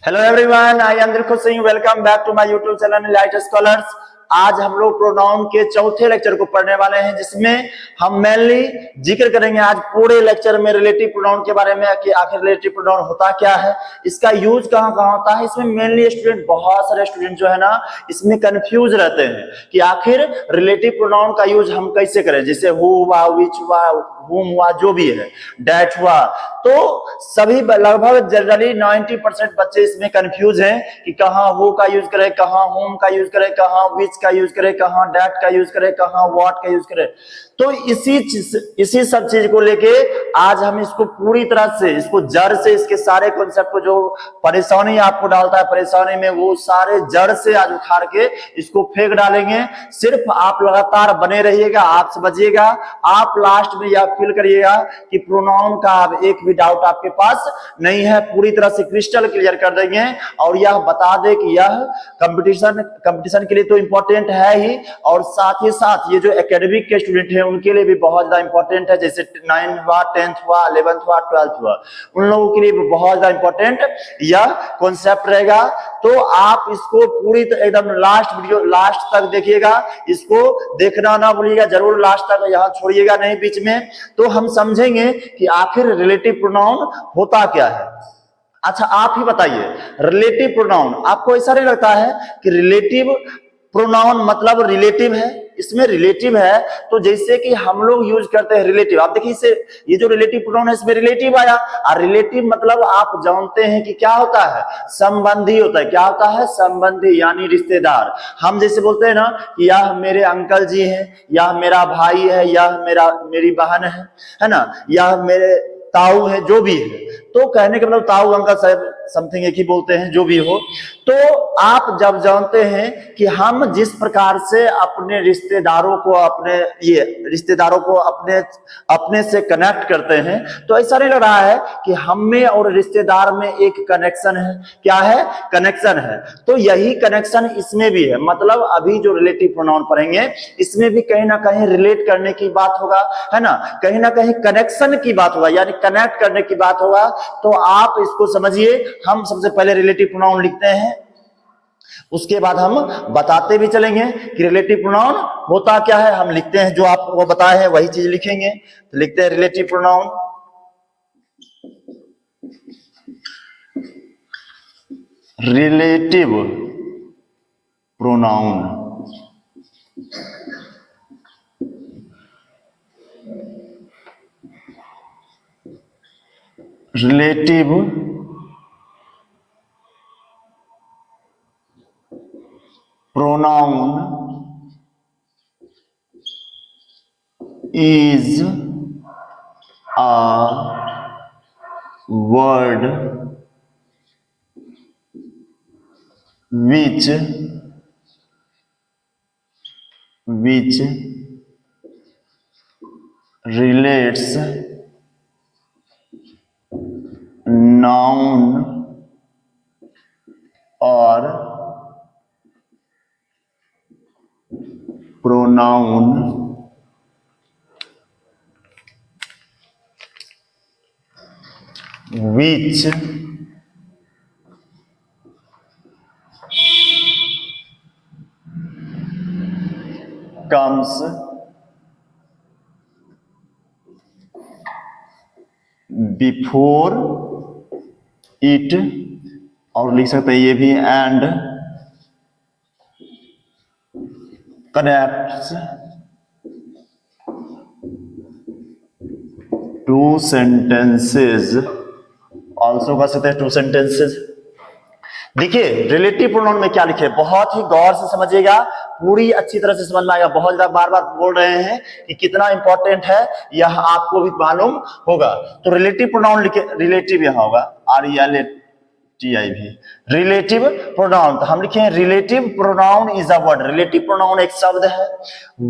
Hello everyone, I am Dilkhush Singh. Welcome back to my YouTube channel light scholars. आज हम लोग pronoun के चौथे लेक्चर को पढ़ने वाले हैं, जिसमें हम मेनली जिक्र करेंगे आज पूरे लेक्चर में रिलेटिव प्रोनाउन के बारे में कि आखिर रिलेटिव प्रोनाउन होता क्या है, इसका यूज कहाँ कहाँ होता है। इसमें मेनली स्टूडेंट, बहुत सारे स्टूडेंट जो है ना, इसमें कंफ्यूज रहते हैं कि आखिर रिलेटिव प्रोनाउन का यूज हम कैसे करें। जैसे हु हुआ, विच हुआ, whom हुआ, जो भी है, डेट हुआ, तो सभी लगभग जनरली 90% बच्चे इसमें कंफ्यूज हैं कि कहाँ हु का यूज करें, कहाँ whom का यूज करें, कहाँ विच का यूज करें, कहाँ डेट का यूज करें, कहाँ व्हाट का यूज करें। तो इसी सब चीज को लेके आज हम इसको पूरी तरह से, इसको जड़ से, इसके सारे कॉन्सेप्ट को जो परेशानी आपको डालता है परेशानी में, वो सारे जड़ से आज उखाड़ के इसको फेंक डालेंगे। सिर्फ आप लगातार बने रहिएगा, आप समझिएगा, आप लास्ट में यह फील करिएगा कि प्रोनाउन का अब एक भी डाउट आपके पास नहीं है। पूरी तरह से क्रिस्टल क्लियर कर देंगे और यह बता दे कि यह कंपटीशन के लिए तो इंपॉर्टेंट है ही, और साथ ही साथ ये जो एकेडमिक के स्टूडेंट हैं उनके लिए भी बहुत ज्यादा इंपॉर्टेंट है। जैसे 9th हुआ, 10th हुआ, 11th हुआ, 12th हुआ, उन लोगों के लिए भी बहुत ज्यादा इंपॉर्टेंट यह कॉन्सेप्ट रहेगा। तो आप इसको पूरी एकदम लास्ट वीडियो लास्ट तक देखिएगा, इसको देखना ना भूलिएगा, जरूर लास्ट तक, यहां छोड़िएगा नहीं बीच में। तो हम समझेंगे कि आखिर रिलेटिव प्रोनाउन होता क्या है। अच्छा, आप ही बताइए, रिलेटिव प्रोनाउन आपको ऐसा नहीं लगता है कि रिलेटिव प्रोनाउन मतलब रिलेटिव है? इसमें रिलेटिव है तो जैसे कि हम लोग यूज करते हैं रिलेटिव, आप देखिए इसे, ये जो रिलेटिव प्रोनाउन है इसमें रिलेटिव आया, और रिलेटिव मतलब आप जानते हैं कि क्या होता है, संबंधी होता है। क्या होता है? संबंधी, यानी रिश्तेदार। हम जैसे बोलते हैं ना कि यह मेरे अंकल जी हैं, यह मेरा भाई है, यह मेरी बहन है ना, यह मेरे ताऊ है, जो भी है। तो कहने का मतलब ताऊ अंकल साहब समथिंग एक ही बोलते हैं, जो भी हो। तो आप जब जानते हैं कि हम जिस प्रकार से अपने रिश्तेदारों को अपने से कनेक्ट करते हैं, तो ऐसा नहीं लग रहा है कि हम में और रिश्तेदार में एक कनेक्शन है। क्या है? कनेक्शन है। तो यही कनेक्शन इसमें भी है। मतलब अभी जो रिलेटिव प्रोनाउन पढ़ेंगे इसमें भी कहीं ना कहीं रिलेट करने की बात होगा, है ना, कहीं ना कहीं कनेक्शन की बात होगा, यानी कनेक्ट करने की बात होगा। तो आप इसको समझिए। हम सबसे पहले रिलेटिव प्रोनाउन लिखते हैं, उसके बाद हम बताते भी चलेंगे कि रिलेटिव प्रोनाउन होता क्या है। हम लिखते हैं, जो आपको बताए हैं वही चीज लिखेंगे। तो लिखते हैं relative pronoun. Relative pronoun relative pronoun is a word which relates noun or pronoun which comes before it, और लिख सकते हैं ये भी, and connects two sentences, also कह सकते हैं two sentences। देखिए रिलेटिव प्रोनाउन में क्या लिखे, बहुत ही गौर से समझिएगा, पूरी अच्छी तरह से समझ में आएगा। बहुत ज्यादा बार बार बोल रहे हैं कि कितना इंपॉर्टेंट है, यह आपको भी मालूम होगा। तो रिलेटिव प्रोनाउन लिखे, रिलेटिव यहां होगा RELATIV, रिलेटिव प्रोनाउन। तो हम लिखे relative pronoun is a word, relative pronoun एक शब्द है,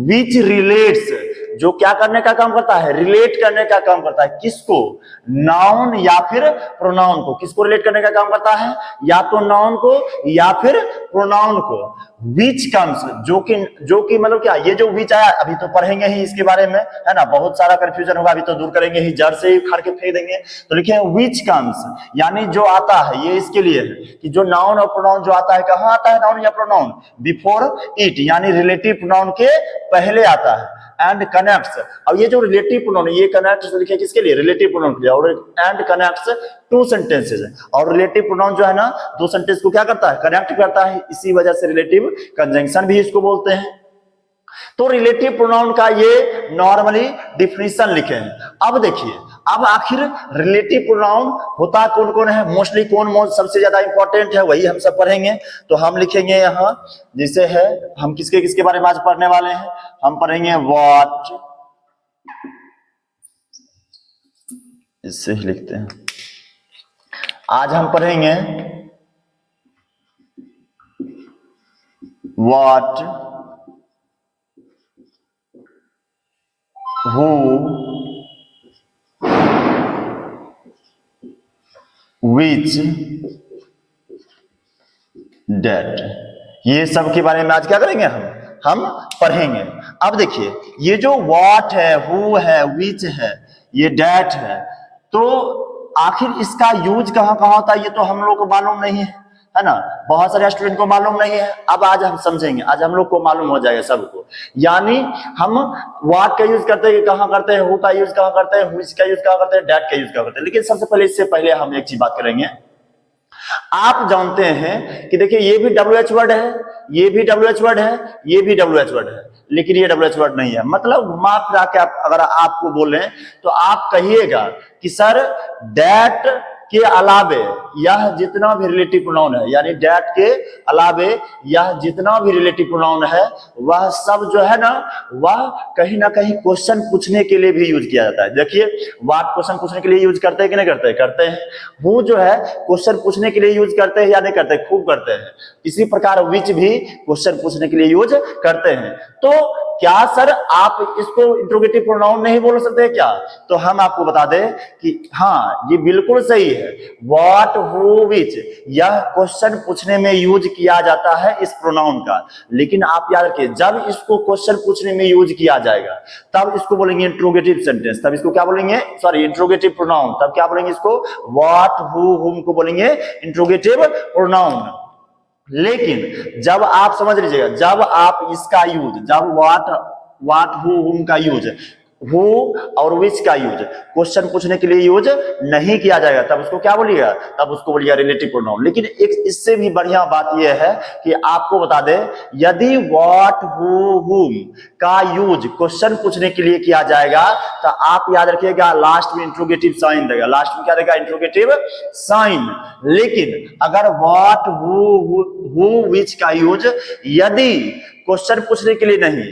विच रिलेट्स, जो क्या करने का काम करता है, रिलेट करने का काम करता है। किसको? नाउन या फिर प्रोनाउन को। किसको रिलेट करने का काम करता है? या तो नाउन को या फिर प्रोनाउन को। विच कम्स, जो कि मतलब क्या, ये जो विच आया अभी तो पढ़ेंगे ही इसके बारे में, है ना, बहुत सारा कंफ्यूजन होगा, अभी तो दूर करेंगे ही, जड़ से ही उखाड़ के फेंक देंगे। तो लिखे विच कम्स, यानी जो आता है, ये इसके लिए है कि जो नाउन और प्रोनाउन जो आता है, कहाँ आता है नाउन या प्रोनाउन, बिफोर इट, यानी रिलेटिव प्रोनाउन के पहले आता है। एंड कनेक्ट्स, अब ये जो रिलेटिव प्रोनाउन है, ये कनेक्ट्स लिखे किसके लिए, रिलेटिव प्रोनाउन के लिए, और एंड कनेक्ट्स टू सेंटेंसेस, और रिलेटिव प्रोनाउन जो है ना, दो सेंटेंस को क्या करता है, कनेक्ट करता है, इसी वजह से रिलेटिव कंजंक्शन भी इसको बोलते हैं। तो रिलेटिव प्रोनाउन का ये नॉर्मली डिफिनीशन लिखे हैं। अब देखिए, अब आखिर रिलेटिव प्रोनाउन होता कौन कौन है, मोस्टली कौन सबसे ज्यादा इंपॉर्टेंट है, वही हम सब पढ़ेंगे। तो हम लिखेंगे यहाँ, जैसे है, हम किसके किसके बारे में आज पढ़ने वाले हैं, हम पढ़ेंगे व्हाट, इससे ही लिखते हैं, आज हम पढ़ेंगे व्हाट, हु, विच, डेट, ये सब के बारे में आज क्या करेंगे, हम पढ़ेंगे। अब देखिए, ये जो व्हाट है, हु है, विच है, ये डेट है, तो आखिर इसका यूज कहाँ कहाँ होता है, ये तो हम लोग को मालूम नहीं है ना, बहुत सारे स्टूडेंट को मालूम नहीं है। अब आज हम समझेंगे, आज हम लोग को मालूम हो जाएगा सबको। यानी हम व्हाट का यूज करते हैं कहाँ करते हैं, हु का यूज कहाँ करते हैं, व्हिच का यूज कहाँ करते हैं, डेट का यूज कहाँ करते हैं। लेकिन सबसे पहले, इससे पहले हम एक चीज बात करेंगे। आप जानते हैं कि देखिए, ये भी WH वर्ड है, ये भी WH वर्ड है, ये भी WH वर्ड है, लेकिन ये WH वर्ड नहीं है। मतलब घुमा फिरा के अगर आपको बोले तो आप कहिएगा कि सर डेट के अलावे यह जितना भी रिलेटिव प्रोनाउन है, यानी डेट के अलावे यह जितना भी रिलेटिव प्रोनाउन है, वह सब जो है ना, वह कहीं ना कहीं क्वेश्चन पूछने के लिए भी यूज किया जाता है। देखिए, व्हाट क्वेश्चन पूछने के लिए यूज करते हैं कि नहीं करते हैं, करते हैं। वो जो है क्वेश्चन पूछने के लिए यूज करते हैं या नहीं करते, खूब करते हैं। इसी प्रकार विच भी क्वेश्चन पूछने के लिए यूज करते हैं। तो क्या सर आप इसको इंट्रोगेटिव प्रोनाउन नहीं बोल सकते क्या? तो हम आपको बता दें कि हाँ, ये बिल्कुल सही है। व्हाट, हु, विच, यह क्वेश्चन पूछने में यूज किया जाता है इस प्रोनाउन का। लेकिन आप याद रखिए, जब इसको क्वेश्चन पूछने में यूज किया जाएगा तब इसको बोलेंगे इंट्रोगेटिव सेंटेंस, तब इसको क्या बोलेंगे, सॉरी, इंट्रोगेटिव प्रोनाउन। तब क्या बोलेंगे इसको, व्हाट, हु, हुम को बोलेंगे इंट्रोगेटिव प्रोनाउन। लेकिन जब आप समझ लीजिएगा, जब आप इसका यूज, जब व्हाट, हु, हुम का यूज, हु और विच का यूज क्वेश्चन पूछने के लिए यूज नहीं किया जाएगा, तब उसको क्या बोलिएगा, तब उसको बोलिएगा रिलेटिव प्रोनाउन। लेकिन एक इससे भी बढ़िया बात यह है कि आपको बता दें, यदि व्हाट, हु, हुम का यूज क्वेश्चन पूछने के लिए किया जाएगा तो आप याद रखिएगा लास्ट में इंट्रोगेटिव साइन देगा, लास्ट में क्या देगा, इंट्रोगेटिव साइन। लेकिन अगर व्हाट, हु, विच का यूज यदि क्वेश्चन पूछने के लिए नहीं,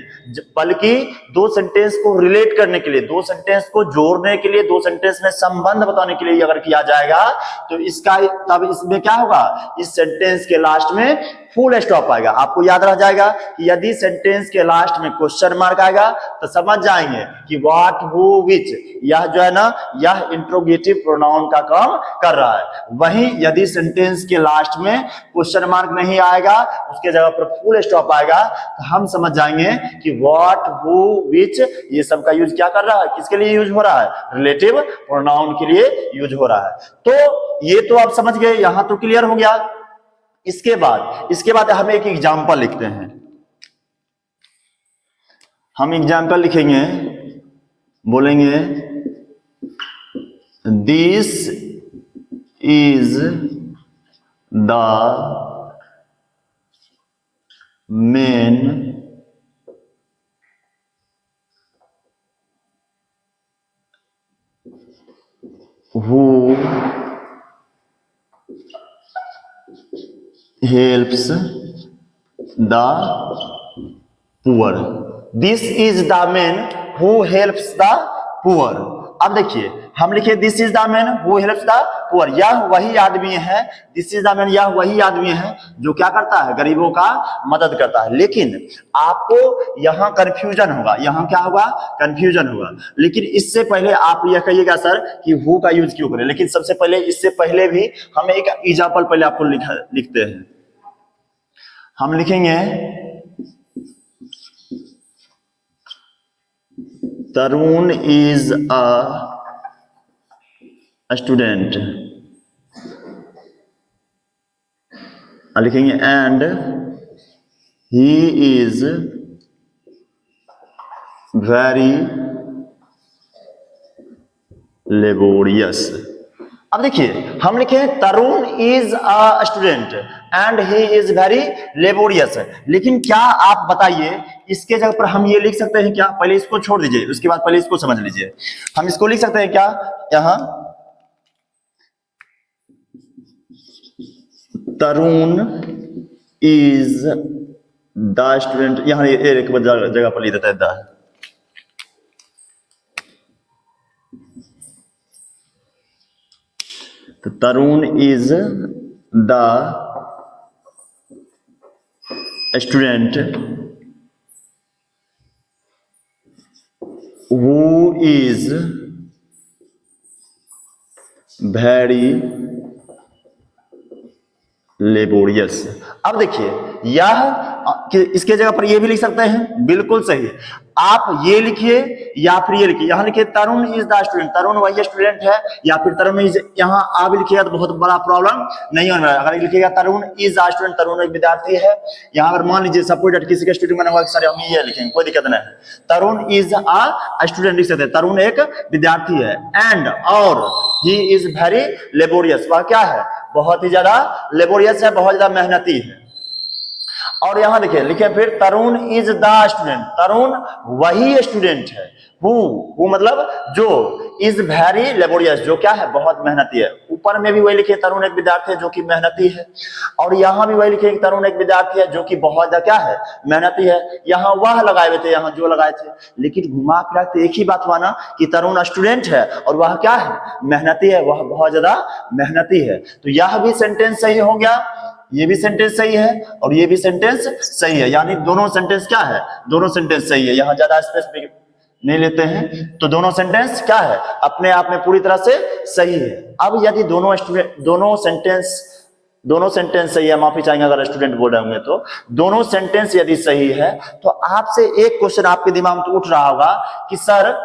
बल्कि दो सेंटेंस को रिलेट करने के लिए, दो सेंटेंस को जोड़ने के लिए, दो सेंटेंस में संबंध बताने के लिए अगर किया जाएगा तो इसका, तब इसमें क्या होगा, इस सेंटेंस के लास्ट में फुल स्टॉप आएगा। आपको याद रह जाएगा कि यदि सेंटेंस के लास्ट में क्वेश्चन मार्क आएगा तो समझ जाएंगे कि व्हाट, हु, विच, यह जो है ना, यह इंट्रोगेटिव प्रोनाउन का काम कर रहा है। वहीं यदि सेंटेंस के लास्ट में क्वेश्चन मार्क नहीं आएगा, उसके जगह पर फुल स्टॉप आएगा, तो हम समझ जाएंगे कि व्हाट, हु, विच, ये सब का यूज क्या कर रहा है, किसके लिए यूज हो रहा है, रिलेटिव प्रोनाउन के लिए यूज हो रहा है। तो ये तो आप समझ गए, यहां तो क्लियर हो गया। इसके बाद हम एक एग्जाम्पल लिखते हैं। हम एग्जाम्पल लिखेंगे, बोलेंगे this is the men who helps the poor. This is the man who helps the poor. अब देखिए, हम लिखे this is the man who helps the poor, यह वही आदमी है, दिस इज द मैन, यह वही आदमी है जो क्या करता है, गरीबों का मदद करता है। लेकिन आपको यहां कंफ्यूजन होगा, यहां क्या होगा, कंफ्यूजन होगा। लेकिन इससे पहले आप यह कहिएगा सर कि हु का यूज क्यों करें, लेकिन सबसे पहले, इससे पहले भी हम एक एग्जाम्पल पहले आपको लिखते हैं। हम लिखेंगे तरुण इज अ स्टूडेंट, लिखेंगे and he is very laborious. अब देखिए हम लिखे Tarun is a student and he is very laborious, लेकिन क्या आप बताइए इसके जगह पर हम ये लिख सकते हैं क्या? पहले इसको छोड़ दीजिए, उसके बाद पहले इसको समझ लीजिए। हम इसको लिख सकते हैं क्या यहां, तरुण इज द स्टूडेंट, यहां एक जगह पर लिख देता है द, तो Tarun is the student who is very laborious. अब देखिए यह इसके जगह पर ये भी लिख सकते हैं, बिल्कुल सही। आप ये लिखिए या फिर ये लिखिए, यहां लिखिए तरुण इज द स्टूडेंट, तरुण वही स्टूडेंट है, या फिर तरुण इज, यहां आ भी लिखिएगा तो बहुत बड़ा प्रॉब्लम नहीं होने वाला। अगर लिखिएगा तरुण इज द स्टूडेंट, तरुण एक विद्यार्थी है, यहां अगर मान लीजिए सपोज किसी का स्टूडेंट बना हुआ सर हम ये लिखेंगे, कोई दिक्कत नहीं है। तरुण इज अ स्टूडेंट लिख सकते हैं, तरुण एक विद्यार्थी है, एंड और ही इज वेरी लेबोरियस, वह क्या है? बहुत ही ज्यादा लेबोरियस है, बहुत ज्यादा मेहनती है। और यहां देखिए लिखे फिर तरुण इज द स्टूडेंट, तरुण वही स्टूडेंट है, हु मतलब जो, इज वेरी लेबोरियस जो क्या है? बहुत मेहनती है। ऊपर में भी वही लिखे तरुण एक विद्यार्थी है जो कि मेहनती है, और यहां भी वही लिखे तरुण एक विद्यार्थी है जो कि बहुत ज्यादा क्या है? मेहनती है। यहां वह लगाए हुए थे, यहां जो लगाए थे, लेकिन घुमा फिरा के एक ही बात हुआ ना कि तरुण स्टूडेंट है और वह क्या है? मेहनती है, वह बहुत ज्यादा मेहनती है। तो यह भी सेंटेंस सही हो गया, ये भी सेंटेंस सही है और ये भी सेंटेंस सही है, यानी दोनों सेंटेंस क्या है? दोनों सेंटेंस सही है। यहां ज्यादा स्पेस नहीं लेते हैं, तो दोनों सेंटेंस क्या है? अपने आप में पूरी तरह से सही है। अब यदि दोनों सेंटेंस सही है, माफी चाहेंगे अगर स्टूडेंट बोल रहे होंगे, तो दोनों सेंटेंस यदि सही है तो आपसे एक क्वेश्चन आपके दिमाग में तो उठ रहा होगा कि सर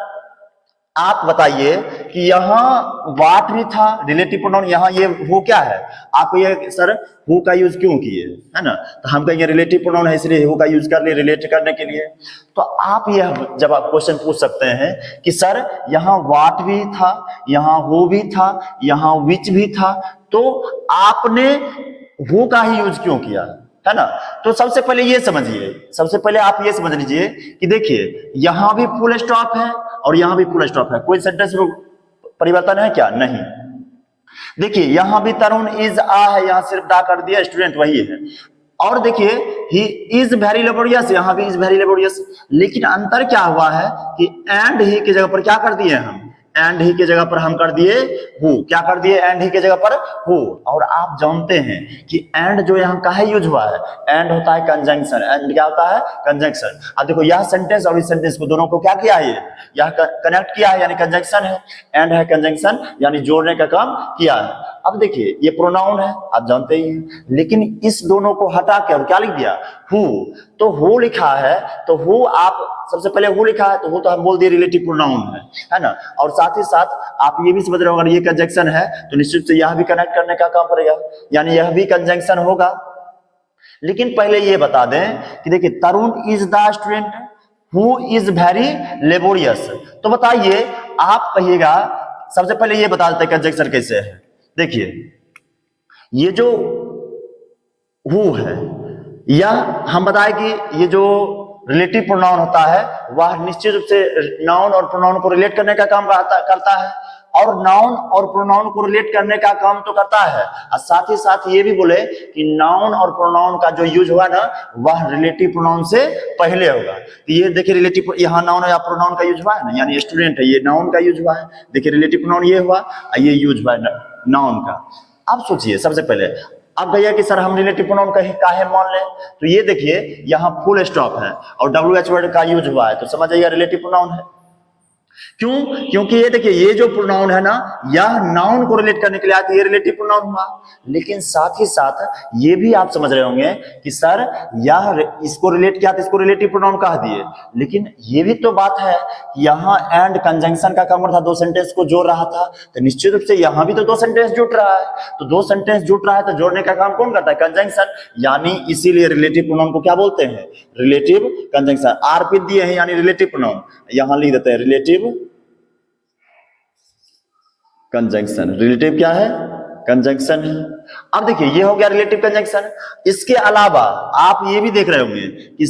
आप बताइए कि यहाँ वाट भी था रिलेटिव प्रोनाउन, यहाँ ये हु क्या है? आप ये सर हु का यूज क्यों किए, है ना? तो हम कहेंगे रिलेटिव प्रोनाउन है इसलिए हु का यूज कर लिए रिलेट करने के लिए। तो आप यह जब आप क्वेश्चन पूछ सकते हैं कि सर यहाँ वाट भी था, यहाँ हु भी था, यहाँ विच भी था, तो आपने हु का ही यूज क्यों किया, है ना? तो सबसे पहले ये समझिए, सबसे पहले आप ये समझ लीजिए कि देखिए यहां भी फुल स्टॉप है और यहां भी फुल स्टॉप है, कोई सेंटेंस में परिवर्तन है क्या? नहीं। देखिए यहां भी तरुण इज आ है, यहां सिर्फ दा कर दिया, स्टूडेंट वही है। और देखिए ही इज वेरी लेबोरियस, यहां भी इज वेरी लेबोरियस, लेकिन अंतर क्या हुआ है कि एंड ही की जगह पर क्या कर दिए हम? एंड ही के जगह पर हम कर दिए हु। क्या कर दिए? एंड ही के जगह पर हु। और आप जानते हैं कि एंड जो यहाँ का है यूज हुआ है, एंड होता है कंजंक्शन, एंड क्या होता है? कंजंक्शन। अब देखो यह सेंटेंस और इस सेंटेंस को दोनों को क्या किया है? यह कनेक्ट किया है, यानी कंजंक्शन है, एंड है कंजंक्शन, यानी जोड़ने का काम किया है। अब देखिए ये प्रोनाउन है, आप जानते ही हैं, लेकिन इस दोनों को हटा के और क्या लिख दिया? हु। तो हु लिखा है तो हु, आप सबसे पहले हु लिखा है तो हु तो हम बोल दिए रिलेटिव प्रोनाउन है ना? और साथ ही साथ आप ये भी समझ रहे हो अगर ये कंजंक्शन है तो निश्चित से यह भी कनेक्ट करने का काम करेगा, यानी यह भी कंजंक्शन होगा। लेकिन पहले ये बता दें कि देखिए Tarun is the student who is very laborious, तो बताइए आप कहिएगा, सबसे पहले ये बता देते कंजंक्शन कैसे है। देखिए ये जो हु है, यह हम बताए कि ये जो रिलेटिव प्रोनाउन होता है वह निश्चित रूप से नाउन और प्रोनाउन को रिलेट करने का काम करता है, और नाउन और प्रोनाउन को रिलेट करने का काम तो करता है, और साथ ही साथ ये भी बोले कि नाउन और प्रोनाउन का जो यूज हुआ ना वह रिलेटिव प्रोनाउन से पहले होगा। तो ये देखिए रिलेटिव, यहाँ नाउन या प्रोनाउन का यूज हुआ है ना, यानी स्टूडेंट है, ये नाउन का यूज हुआ है। देखिए रिलेटिव प्रोनाउन ये हुआ, ये यूज हुआ है नाउन का। अब सोचिए सबसे पहले, अब भैया कि सर हम रिलेटिव प्रोनाउन काहे मान लें, तो ये देखिए यहाँ फुल स्टॉप है और WH वर्ड का यूज हुआ है, तो समझ जाइए रिलेटिव प्रोनाउन है। क्यों? क्योंकि ये देखिए, ये जो प्रोनाउन है ना, यह नाउन को रिलेट करने के लिए आती है, रिलेटिव प्रोनाउन हुआ। लेकिन साथ ही साथ ये भी आप समझ रहे होंगे कि सर यह इसको रिलेट किया तो इसको रिलेटिव प्रोनाउन कह दिए, लेकिन ये भी तो बात है कि यहाँ एंड कंजंक्शन का काम था, दो सेंटेंस को जोड़ रहा था, तो निश्चित रूप से यहाँ भी तो दो सेंटेंस जुड़ रहा है। तो दो सेंटेंस जुड़ रहा है तो जोड़ने का काम कौन करता है? कंजंक्शन। यानी इसीलिए रिलेटिव प्रोनाउन को क्या बोलते हैं? Relative conjunction. आर पे दिए हैं यानी रिलेटिव प्रोनाउन, यहां लिख देते हैं रिलेटिव कंजंक्शन। रिलेटिव क्या है? कंजंक्शन है। अब देखिए, ये हो गया रिलेटिव कंजंक्शन। इसके अलावा आप ये भी देख रहे होंगे कि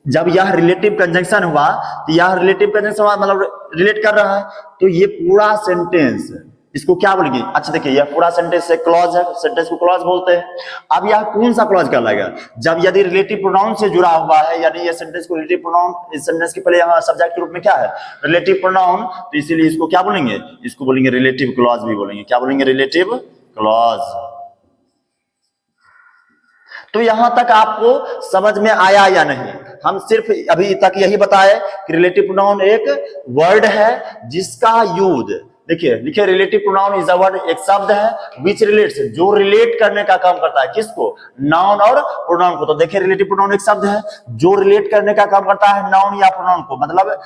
जब यह रिलेटिव कंजंक्शन हुआ तो यह रिलेटिव कंजंक्शन हुआ मतलब रिलेट कर रहा है, तो ये पूरा सेंटेंस इसको क्या बोलेंगे? अच्छा देखिए, यह पूरा सेंटेंस से क्लॉज है, सेंटेंस को क्लॉज बोलते हैं। अब यह कौन सा क्लॉज कहलाएगा? जब यदि रिलेटिव प्रोनाउन से जुड़ा हुआ है, यानी ये सेंटेंस को रिलेटिव प्रोनाउन, इस सेंटेंस के पहले यहाँ सब्जेक्ट के रूप में क्या है? रिलेटिव प्रोनाउन, तो इसीलिए इसको क्या बोलेंगे? इसको बोलेंगे रिलेटिव क्लॉज भी बोलेंगे। क्या बोलेंगे? Relative clause. तो यहां तक आपको समझ में आया या नहीं? हम सिर्फ अभी तक यही बताए कि रिलेटिव प्रोनाउन एक वर्ड है जिसका यूज, देखिए लिखे, relative pronoun is a word, एक शब्द है विच रिलेट्स, जो रिलेट करने का काम करता है। किसको? नाउन और प्रोनाउन को। तो देखिए, रिलेटिव प्रोनाउन एक शब्द है जो रिलेट करने का काम करता है नाउन या प्रोनाउन को, मतलब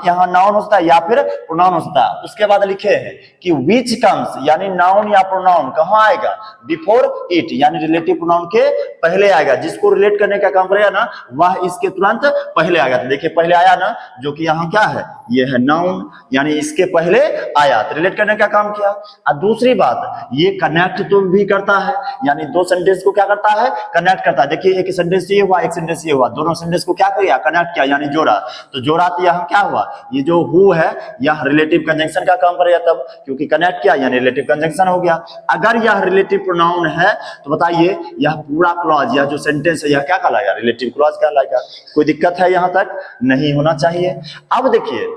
यहाँ नाउन हो सकता है या फिर प्रोनाउन हो सकता है। उसके बाद लिखे हैं कि विच कम्स, यानी नाउन या प्रोनाउन कहाँ आएगा? बिफोर इट, यानी रिलेटिव प्रोनाउन के पहले आएगा। जिसको रिलेट करने का काम करेगा ना, वह इसके तुरंत पहले आएगा। तो देखिए, पहले आया ना, जो कि यहाँ क्या है? ये है नाउन, यानी इसके पहले आया तो रिलेट करने का काम किया। और दूसरी बात, ये कनेक्ट तो भी करता है, यानी दो सेंटेंस को क्या करता है? कनेक्ट करता है। देखिए, एक सेंटेंस ये हुआ, एक सेंटेंस ये हुआ, दोनों सेंटेंस को क्या किया? कनेक्ट किया, यानी जोड़ा। तो जोड़ा तो यहाँ क्या हुआ? ये जो हु है यह रिलेटिव कंजंक्शन का काम करेगा तब, क्योंकि कनेक्ट किया यानी रिलेटिव कंजंक्शन हो गया। अगर यह रिलेटिव प्रोनाउन है तो बताइए, यह पूरा क्लॉज, यह जो सेंटेंस है, यह क्या कहलाएगा? रिलेटिव क्लॉज कहलाएगा। कोई दिक्कत है यहां तक? नहीं होना चाहिए। अब देखिए,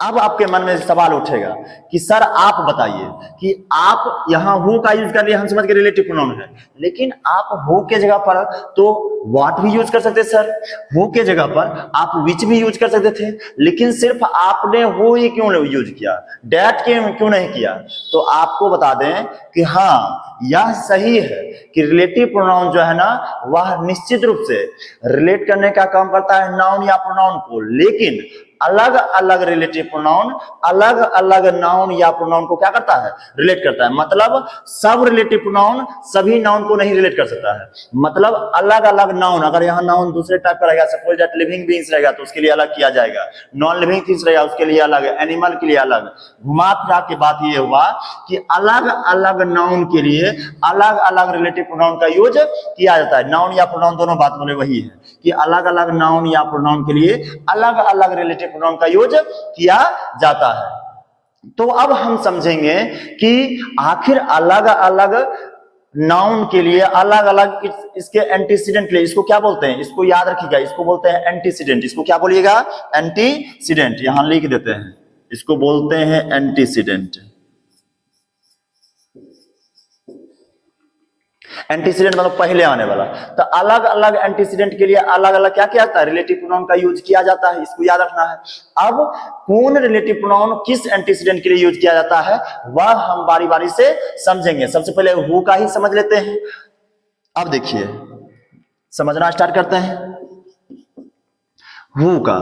अब आपके मन में सवाल उठेगा कि सर आप बताइए कि आप यहां हु का यूज कर लिए, हम समझ के रिलेटिव प्रोनाउन है, लेकिन आप हु के जगह पर तो व्हाट भी यूज कर सकते सर, हु के जगह पर आप विच भी यूज कर सकते थे, लेकिन सिर्फ आपने हु ही क्यों यूज किया, डैट क्यों नहीं किया? तो आपको बता दें कि हाँ, यह सही है कि रिलेटिव प्रोनाउन जो है ना, वह निश्चित रूप से रिलेट करने का काम करता है नाउन या प्रोनाउन को, लेकिन अलग अलग रिलेटिव प्रोनाउन अलग अलग नाउन या प्रोनाउन को क्या करता है? रिलेट करता है। मतलब सब रिलेटिव प्रोनाउन सभी नाउन को नहीं रिलेट कर सकता है। मतलब अलग अलग नाउन, अगर यहाँ नाउन दूसरे टाइप का रहेगा, सपोज दैट लिविंग बीइंग्स रहेगा तो उसके लिए अलग किया जाएगा, नॉन लिविंग थिंग्स रहेगा उसके लिए अलग, एनिमल के लिए अलग। घुमा फिरा के बात ये हुआ कि अलग अलग नाउन के लिए अलग अलग रिलेटिव प्रोनाउन का यूज किया जाता है। नाउन या प्रोनाउन दोनों बात बोले वही है कि अलग अलग नाउन या प्रोनाउन के लिए अलग अलग रिलेटिव प्रोनाउन का यूज किया जाता है। तो अब हम समझेंगे कि आखिर अलग अलग नाउन के लिए अलग अलग इसके एंटीसीडेंट के लिए, इसको क्या बोलते हैं? इसको याद रखिएगा, इसको बोलते हैं एंटीसीडेंट। इसको क्या बोलिएगा? एंटीसीडेंट। यहां लिख देते हैं, इसको बोलते हैं एंटीसीडेंट। एंटीसीडेंट मतलब पहले आने वाला। तो अलग अलग एंटीसीडेंट के लिए अलग अलग क्या किया जाता है? रिलेटिव प्रोनाउन का यूज किया जाता है, इसको याद रखना है। अब कौन रिलेटिव प्रोनाउन किस एंटीसीडेंट के लिए यूज किया जाता है वह हम बारी बारी से समझेंगे। सबसे पहले हु का ही समझ लेते हैं। अब देखिए, समझना स्टार्ट करते हैं हु का।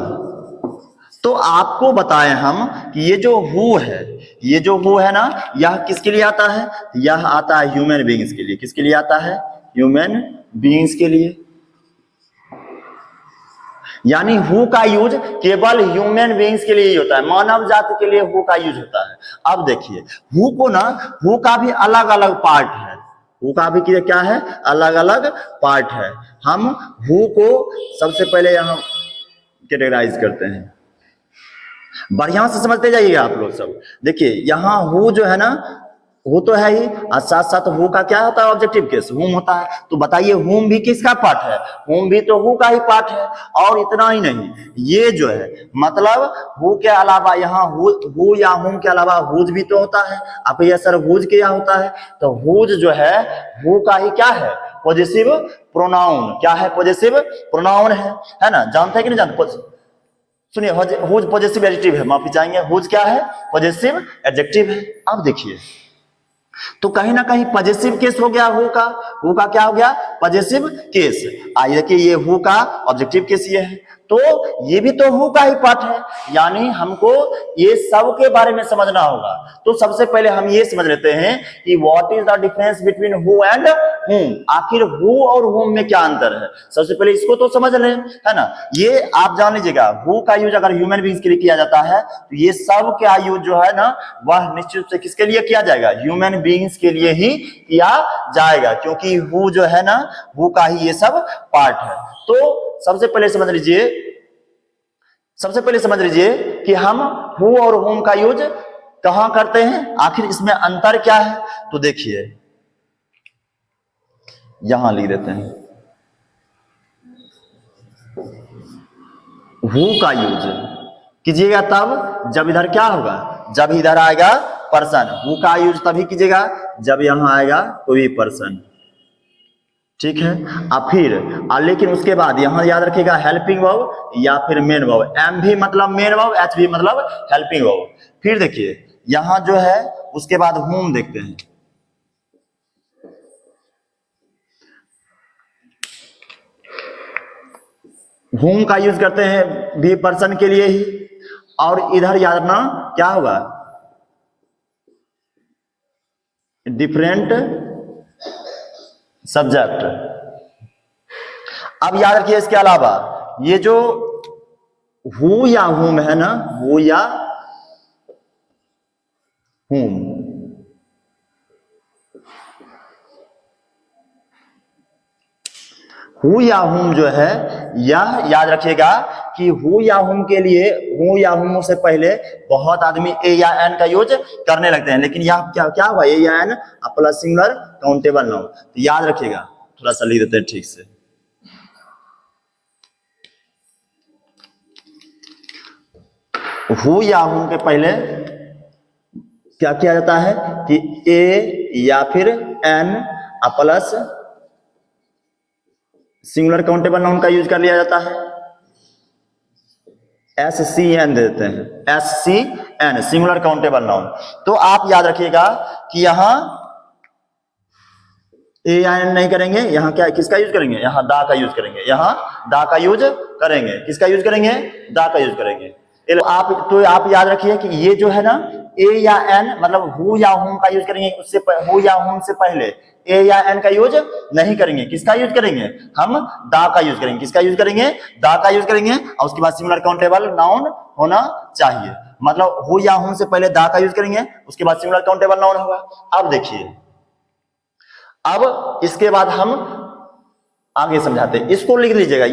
तो आपको बताएं हम कि ये जो हु है, ये जो हु है ना, यह किसके लिए आता है? यह आता है ह्यूमन बीइंग्स के लिए। किसके लिए आता है? ह्यूमन बीइंग्स के लिए। यानी हु का यूज केवल ह्यूमन बीइंग्स के लिए ही होता है, मानव जाति के लिए हु का यूज होता है। अब देखिए, हु को ना, हु का भी अलग अलग पार्ट है। हु का भी क्या है? अलग अलग पार्ट है। हम हु को सबसे पहले यहां कैटेगराइज करते हैं, बढ़िया से समझते जाइएगा आप लोग सब। देखिए, यहां हु जो है ना, हु तो है ही, और साथ साथ हु का क्या होता है? ऑब्जेक्टिव केस, हुम होता है। तो बताइए, हुम भी किसका पार्ट है? हुम भी तो हु का ही पार्ट है। और इतना ही नहीं, ये जो है मतलब हु के अलावा यहाँ हु या हुम के अलावा हुज भी तो होता है। आप ये सर हुज क्या होता है? तो हुज जो है हु का ही क्या है? Positive pronoun. क्या है? पॉजिटिव प्रोनाउन है ना? जानते हैं कि नहीं जानते? सुनिए, हुज पॉजेसिव एडजेक्टिव है, माफी चाहेंगे, हुज क्या है? पॉजेसिव एडजेक्टिव है। अब देखिए, तो कहीं ना कहीं पॉजेसिव केस हो गया हु का क्या हो गया? Possessive case. आइए देखिए, ये हु का ऑब्जेक्टिव केस ये है, तो ये भी तो हु का ही पार्ट है, यानी हमको ये सब के बारे में समझना होगा। तो सबसे पहले हम ये समझ लेते हैं कि what is the difference between who and हुम, आखिर हु और हुम में क्या अंतर है। सबसे पहले इसको तो समझ लें, है ना। ये आप जान लीजिएगा, हु का यूज अगर ह्यूमन बीइंग्स के लिए किया जाता है तो ये सब का यूज जो है ना, वह निश्चित रूप से किसके लिए किया जाएगा? ह्यूमन बीइंग्स के लिए ही किया जाएगा, क्योंकि हु जो है ना, हु का ही ये सब पार्ट है। तो सबसे पहले समझ लीजिए कि हम हु और हुम का यूज कहां करते हैं, आखिर इसमें अंतर क्या है। तो देखिए, यहां लिख देते हैं, हु का यूज कीजिएगा तब जब इधर क्या होगा? जब इधर आएगा पर्सन। हु का यूज तभी कीजिएगा जब यहां आएगा कोई पर्सन, ठीक है। अब फिर लेकिन उसके बाद यहां याद रखिएगा हेल्पिंग वर्ब या फिर मेन वर्ब। एम भी मतलब मेन वर्ब, एच भी मतलब हेल्पिंग वर्ब। फिर देखिए यहां जो है उसके बाद हुम देखते हैं। हुम का यूज करते हैं भी पर्सन के लिए ही, और इधर याद रखना क्या होगा? Different subject. अब याद रखिए, इसके अलावा ये जो हु या हुम है ना, हु या हुम, हु या हुम जो है, यह याद रखिएगा कि हु या हुम के लिए, हु या हुम से पहले बहुत आदमी ए या एन का यूज करने लगते हैं, लेकिन यह क्या हुआ? ए या an plus singular countable noun. तो याद रखिएगा, थोड़ा सा लिख देते हैं ठीक से। हु या हुम के पहले क्या किया जाता है कि ए या फिर an plus singular countable noun का यूज कर लिया जाता है। एस सी एन देते हैं, S C N singular countable noun. तो आप याद रखिएगा कि यहां ए या एन नहीं करेंगे, यहां क्या किसका यूज करेंगे? यहां दा का यूज करेंगे, यहां दा का यूज करेंगे। किसका यूज करेंगे? दा का यूज करेंगे। आप याद रखिए कि ये जो है ना, ए या एन मतलब हु या हुम का यूज करेंगे, उससे हु या हुम से पहले ए या एन का यूज नहीं करेंगे। किसका यूज करेंगे? हम दा का यूज करेंगे। किसका यूज करेंगे? दा का यूज करेंगे। और उसके बाद सिंगुलर काउंटेबल नाउन होना चाहिए, मतलब हु या हुम से पहले दा का यूज करेंगे, उसके बाद सिंगुलर काउंटेबल नाउन होगा। अब देखिए, अब इसके बाद हम आगे समझाते हैं। इसको लिख लीजिएगा,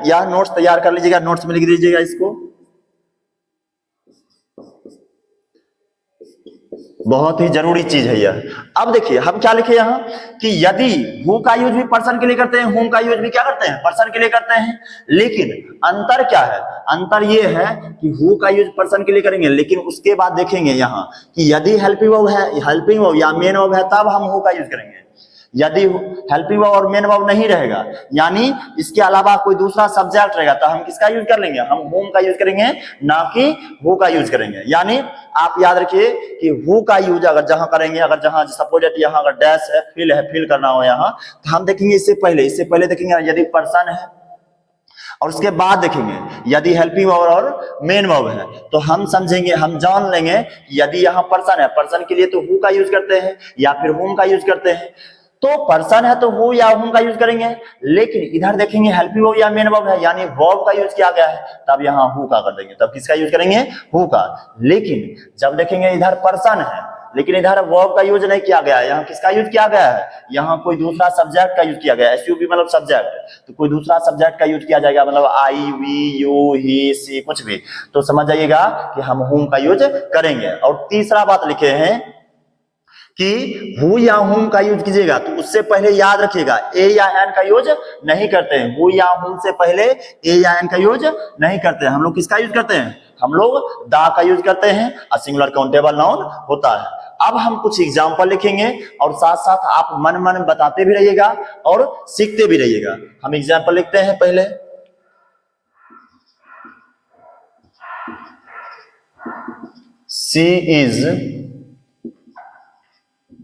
यह नोट्स तैयार कर लीजिएगा, नोट्स में लिख दीजिएगा इसको, बहुत ही जरूरी चीज है यह। अब देखिए हम क्या लिखे यहां कि यदि हु का यूज भी पर्सन के लिए करते हैं, हुम का यूज भी क्या करते हैं? पर्सन के लिए करते हैं, लेकिन अंतर क्या है? अंतर यह है कि हु का यूज पर्सन के लिए करेंगे, लेकिन उसके बाद देखेंगे यहां कि यदि हेल्पिंग वर्ब है, हेल्पिंग वर्ब या मेन वर्ब है, तब हम हु का यूज करेंगे। यदि हेल्पिंग वर्ब और मेन वर्ब नहीं रहेगा, यानी इसके अलावा कोई दूसरा सब्जेक्ट रहेगा, तो हम किसका यूज कर लेंगे? हम हुम का यूज करेंगे, ना कि हु का यूज करेंगे। यानी आप याद रखिए कि हु का यूज अगर जहां करेंगे, अगर जहां सपोज यहां अगर डैश है, फिल करना हो यहां, तो हम देखेंगे इससे पहले देखेंगे यदि पर्सन है, और उसके बाद देखेंगे यदि हेल्पिंग वर्ब और मेन वर्ब है, तो हम समझेंगे, हम जान लेंगे यदि यहाँ पर्सन है, पर्सन के लिए तो हु का यूज करते हैं या फिर हुम का यूज करते हैं। तो पर्सन है तो हु या हुम का यूज करेंगे, लेकिन इधर देखेंगे हेल्पिंग वर्ब या मेन वर्ब है, यानी वर्ब का यूज किया गया है, तब यहाँ हु का कर देंगे, तब किसका यूज करेंगे? हु का। लेकिन जब देखेंगे इधर पर्सन है, लेकिन इधर वर्ब का यूज नहीं किया गया है, यहाँ किसका यूज किया गया है? यहाँ कोई दूसरा सब्जेक्ट का यूज किया गया है। एसयूवी मतलब सब्जेक्ट, तो कोई दूसरा सब्जेक्ट का यूज किया जाएगा, मतलब आई, वी, यू, ही, सी, कुछ भी, तो समझ जाइएगा कि हम हुम का यूज करेंगे। और तीसरा बात लिखे हैं कि हु या हुम का यूज कीजिएगा तो उससे पहले याद रखिएगा ए या एन का यूज नहीं करते हैं। हु या हुम से पहले ए या एन का यूज नहीं करते हैं। हम लोग किसका यूज करते हैं? हम लोग दा का यूज करते हैं, और सिंगुलर काउंटेबल नाउन होता है। अब हम कुछ एग्जाम्पल लिखेंगे और साथ साथ आप मन बताते भी रहिएगा और सीखते भी रहिएगा। हम एग्जाम्पल लिखते हैं पहले। शी इज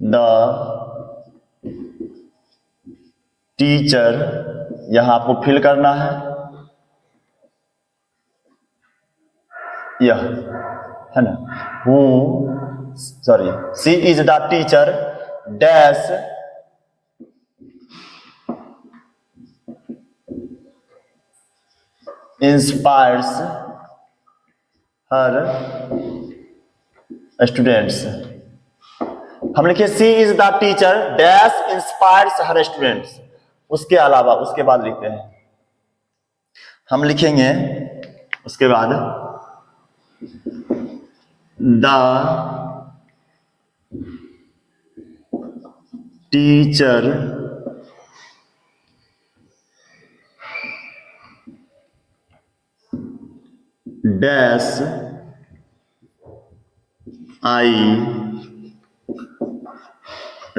द टीचर, यहां आपको फिल करना है यह है ना, who sorry she is the teacher dash inspires her students. हम लिखे she is the teacher dash inspires her students, उसके अलावा उसके बाद लिखते हैं, हम लिखेंगे उसके बाद the teacher dash I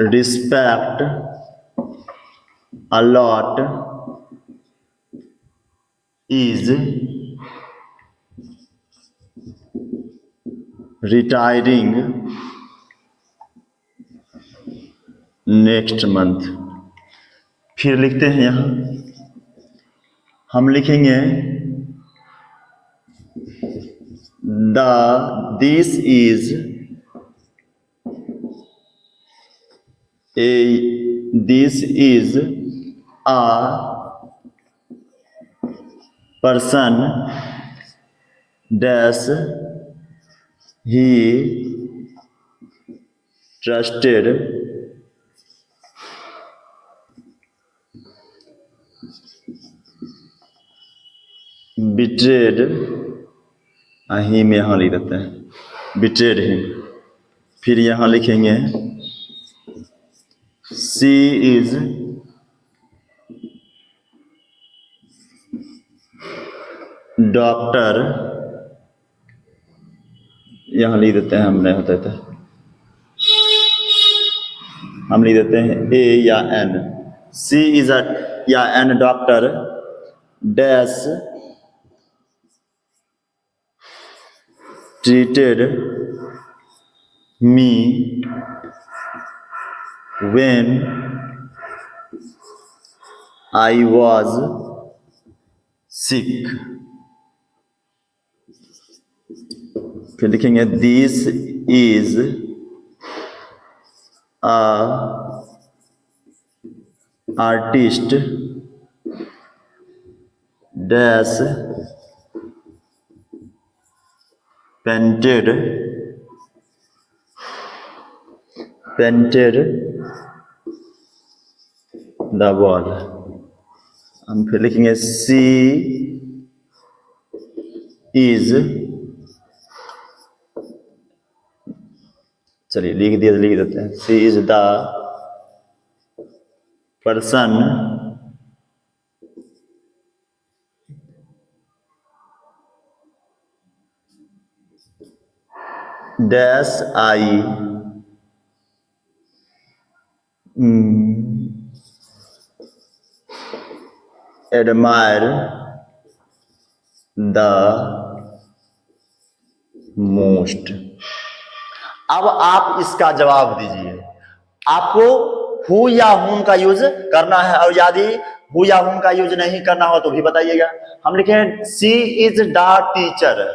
respect a lot is retiring next month। फिर लिखते हैं यहां, हम लिखेंगे this is a person dash he trusted betrayed him, यहां लिख देते हैं betrayed him। फिर यहां लिखेंगे she is डॉक्टर, यहां लिख देते हैं, हम नहीं होता था, हम लिख देते हैं ए या एन, सी इज अ या an doctor dash treated me when I was sick. फिर लिखेंगे this is artist dash painted the wall. हम फिर लिखेंगे सी इज, चलिए लिख देते हैं, she is the person dash I admire the most. अब आप इसका जवाब दीजिए, आपको हु या हुन का यूज करना है, और यदि हु या हुन का यूज नहीं करना हो तो भी बताइएगा। हम लिखें she is the teacher,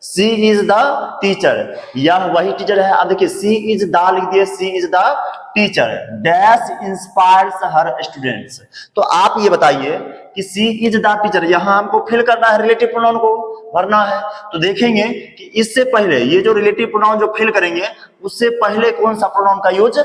she is the teacher, यह वही टीचर है। अब देखिए सी इज द लिख दिए, she is the teacher dash inspires her students. तो आप ये बताइए कि सी इज द टीचर, यहां हमको फिल करना है, रिलेटिव प्रोनाउन को भरना है। तो देखेंगे कि इससे पहले ये जो रिलेटिव प्रोनाउन जो फिल करेंगे उससे पहले कौन सा प्रोनाउन का यूज,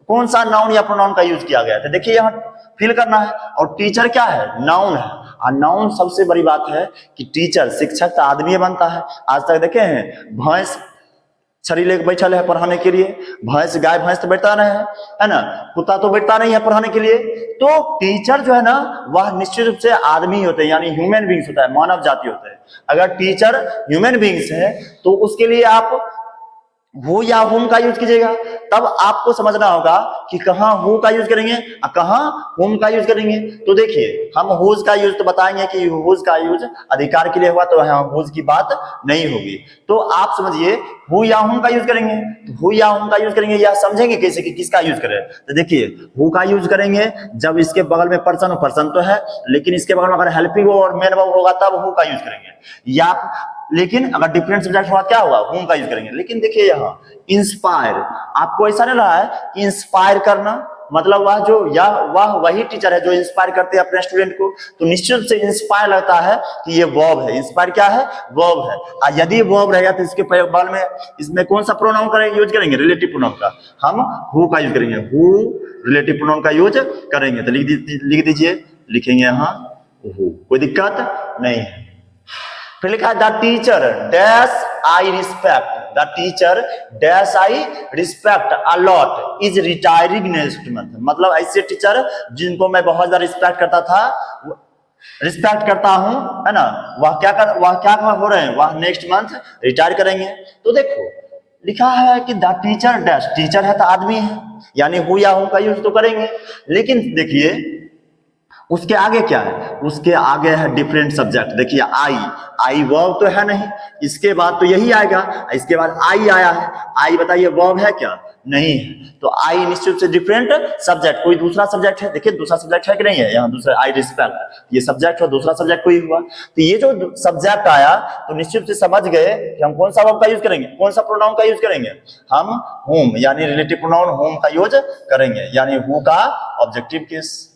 कौन सा नाउन या प्रोनाउन का यूज किया गया है। तो देखिए यहाँ फिल करना है, और टीचर क्या है, नाउन है। और नाउन सबसे बड़ी बात है कि टीचर शिक्षक तो आदमी बनता है। आज तक देखे हैं भैंस छड़ी लेके बैठल है पढ़ाने के लिए, भैंस गाय भैंस तो बैठता नहीं है ना, कुत्ता तो बैठता नहीं है पढ़ाने के लिए। तो टीचर जो है ना वह निश्चित रूप से आदमी होते हैं, यानी ह्यूमन बींग्स होता है, मानव जाति होते हैं। अगर टीचर ह्यूमन बींग्स है तो उसके लिए आप हु या हुम का यूज कीजिएगा। तब आपको समझना होगा कि कहाँ हु का यूज करेंगे और कहाँ हुम का यूज करेंगे। तो देखिए हम हुज का यूज तो बताएंगे कि हुज का यूज अधिकार के लिए हुआ, तो यहाँ हुज की बात नहीं होगी। तो आप समझिए हु या हुम का यूज करेंगे, तो हु या हुम का यूज करेंगे, या समझेंगे कैसे कि किसका यूज करें। तो देखिए हु का यूज करेंगे जब इसके बगल में पर्सन हो, पर्सन तो है लेकिन इसके बगल में अगर हेल्पिंग और मेन वर्ब होगा तब हु का यूज करेंगे। या लेकिन अगर डिफरेंट सब्जेक्ट होगा क्या होगा, हुम का यूज करेंगे। लेकिन देखिए यहाँ इंस्पायर, आपको ऐसा नहीं रहा है कि इंस्पायर करना मतलब वह जो या वह वही टीचर है जो इंस्पायर करते हैं अपने स्टूडेंट को, तो निश्चित से इंस्पायर लगता है कि ये वर्ब है। इंस्पायर क्या है, वर्ब है। और यदि वर्ब रहेगा तो इसके बगल में इसमें कौन सा प्रोनाउन करेंगे, यूज करेंगे, रिलेटिव प्रोनाउन का। हम हु का यूज करेंगे, हु रिलेटिव प्रोनाउन का यूज करेंगे। तो लिख दीजिए, लिखेंगे यहाँ हु, कोई दिक्कत नहीं है। फिर लिखा है the teacher dash I respect, the teacher dash I respect a lot is retiring next month. मतलब ऐसे टीचर जिनको मैं बहुत ज्यादा रिस्पेक्ट करता था, रिस्पेक्ट करता हूं, है ना, वह क्या हो रहे हैं, वह नेक्स्ट मंथ रिटायर करेंगे। तो देखो लिखा है कि द टीचर डैश, टीचर है तो आदमी है यानी हु या हु का यूज तो करेंगे। लेकिन देखिए उसके आगे क्या है, उसके आगे है डिफरेंट सब्जेक्ट। देखिए आई वर्ब तो है नहीं, इसके बाद तो यही आएगा, इसके बाद आई आया है। आई बताइए वर्ब है क्या, नहीं है। तो आई निश्चित से डिफरेंट सब्जेक्ट, कोई दूसरा सब्जेक्ट है। देखिए दूसरा सब्जेक्ट है कि नहीं है, यहाँ दूसरा आई रिस्पेक्ट, ये सब्जेक्ट हो, दूसरा सब्जेक्ट कोई हुआ। तो ये जो सब्जेक्ट आया तो निश्चित से समझ गए कि हम कौन सा वर्ब का यूज करेंगे, कौन सा प्रोनाउन का यूज करेंगे, हम होम यानी रिलेटिव प्रोनाउन होम का यूज करेंगे, यानी हु का ऑब्जेक्टिव केस।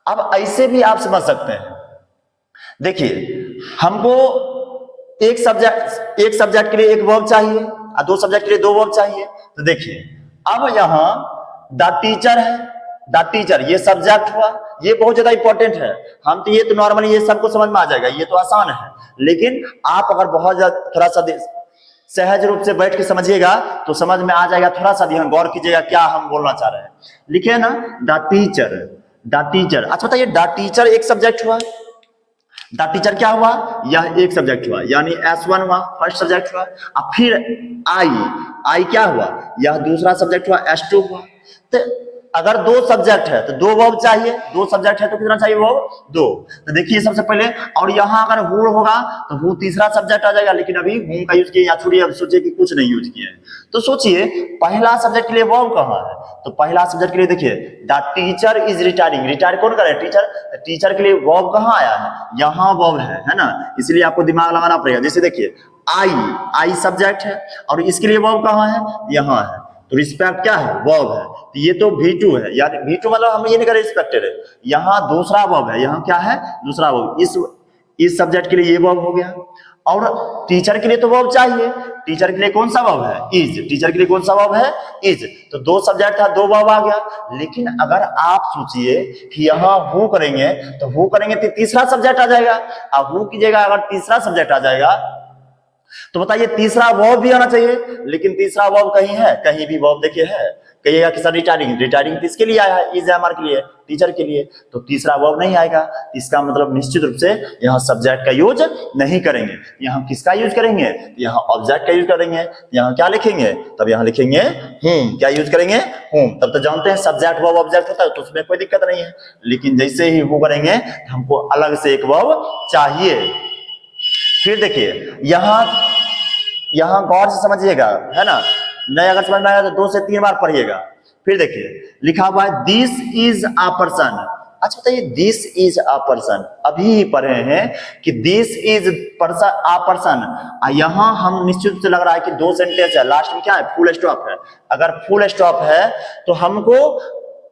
अब ऐसे भी आप समझ सकते हैं, देखिए हमको एक सब्जेक्ट के लिए एक वर्ब चाहिए और दो सब्जेक्ट के लिए दो वर्ब चाहिए। तो देखिए अब यहां द टीचर है, द टीचर ये सब्जेक्ट हुआ, ये बहुत ज्यादा इंपॉर्टेंट है। हम तो ये तो नॉर्मली ये सबको समझ में आ जाएगा, ये तो आसान है। लेकिन आप अगर बहुत ज्यादा थोड़ा सा सहज रूप से बैठ के समझिएगा तो समझ में आ जाएगा। थोड़ा सा ध्यान गौर कीजिएगा क्या हम बोलना चाह रहे हैं। लिखिए ना द टीचर, द टीचर। अच्छा बताइए द टीचर एक सब्जेक्ट हुआ, द टीचर क्या हुआ, यह एक सब्जेक्ट हुआ यानी S1 हुआ, फर्स्ट सब्जेक्ट हुआ। अब फिर आई क्या हुआ, यह दूसरा सब्जेक्ट हुआ, S2 हुआ। तो अगर दो सब्जेक्ट है तो दो वर्ब चाहिए, दो सब्जेक्ट है तो कितना चाहिए वर्ब, दो। तो देखिए सबसे पहले, और यहां अगर हु होगा तो हु तीसरा सब्जेक्ट आ जाएगा, लेकिन अभी हु का यूज किया, या छोड़िए अब सोचिए कि कुछ नहीं यूज किया है। तो सोचिए पहला सब्जेक्ट के लिए वर्ब कहां है, तो पहला सब्जेक्ट के लिए देखिए the teacher is retiring, retire कौन करे, टीचर। टीचर के लिए वर्ब कहां आया है, यहां वर्ब है ना, इसलिए आपको दिमाग लगाना पड़ेगा। जैसे देखिए आई सब्जेक्ट है और इसके लिए वर्ब कहां है, यहां है। तो रिस्पेक्ट क्या है, वर्ब है। तो ये तो V2 है, यानी V2 मतलब हम ये नहीं करें रिस्पेक्टेड है, यहाँ दूसरा वर्ब है, यहाँ क्या है दूसरा वर्ब। इस सब्जेक्ट के लिए ये वर्ब हो गया। और टीचर के लिए तो वर्ब चाहिए, टीचर के लिए कौन सा वर्ब है, इज। टीचर के लिए कौन सा वर्ब है, इज। तो दो सब्जेक्ट था, दो वर्ब आ गया। लेकिन अगर आप सोचिए कि यहाँ हु करेंगे तो हु करेंगे तो तीसरा सब्जेक्ट आ जाएगा। अब हु की जगह अगर तीसरा सब्जेक्ट आ जाएगा तो बताइए तीसरा वर्ब भी आना चाहिए, लेकिन तीसरा वर्ब कहीं है, कहीं भी वर्ब देखिए है। कहिएगा कि सर रिटायरिंग, रिटायरिंग किसके लिए आया है, इज एमआर के लिए, टीचर के लिए। तो तीसरा वर्ब नहीं आएगा, इसका मतलब निश्चित रूप से यहाँ सब्जेक्ट का यूज नहीं करेंगे। यहाँ किसका यूज करेंगे, यहाँ ऑब्जेक्ट का यूज करेंगे। यहाँ क्या लिखेंगे, तब यहाँ लिखेंगे हुम, क्या यूज करेंगे, हुम। तब तो जानते हैं सब्जेक्ट वर्ब ऑब्जेक्ट होता है तो उसमें कोई दिक्कत नहीं है। लेकिन जैसे ही हु करेंगे हमको अलग से एक वर्ब चाहिए। फिर देखिए यहां गौर से समझिएगा, है ना, नहीं अगर समझ में आया तो 2 से 3 बार पढ़िएगा। फिर देखिए लिखा हुआ है दिस इज अ पर्सन। अच्छा बताइए दिस इज अ पर्सन, अभी ही पढ़े हैं कि this is person a person. यहां हम निश्चित से लग रहा है कि दो सेंटेंस है, लास्ट में क्या है, फुल स्टॉप है। अगर फुल स्टॉप है तो हमको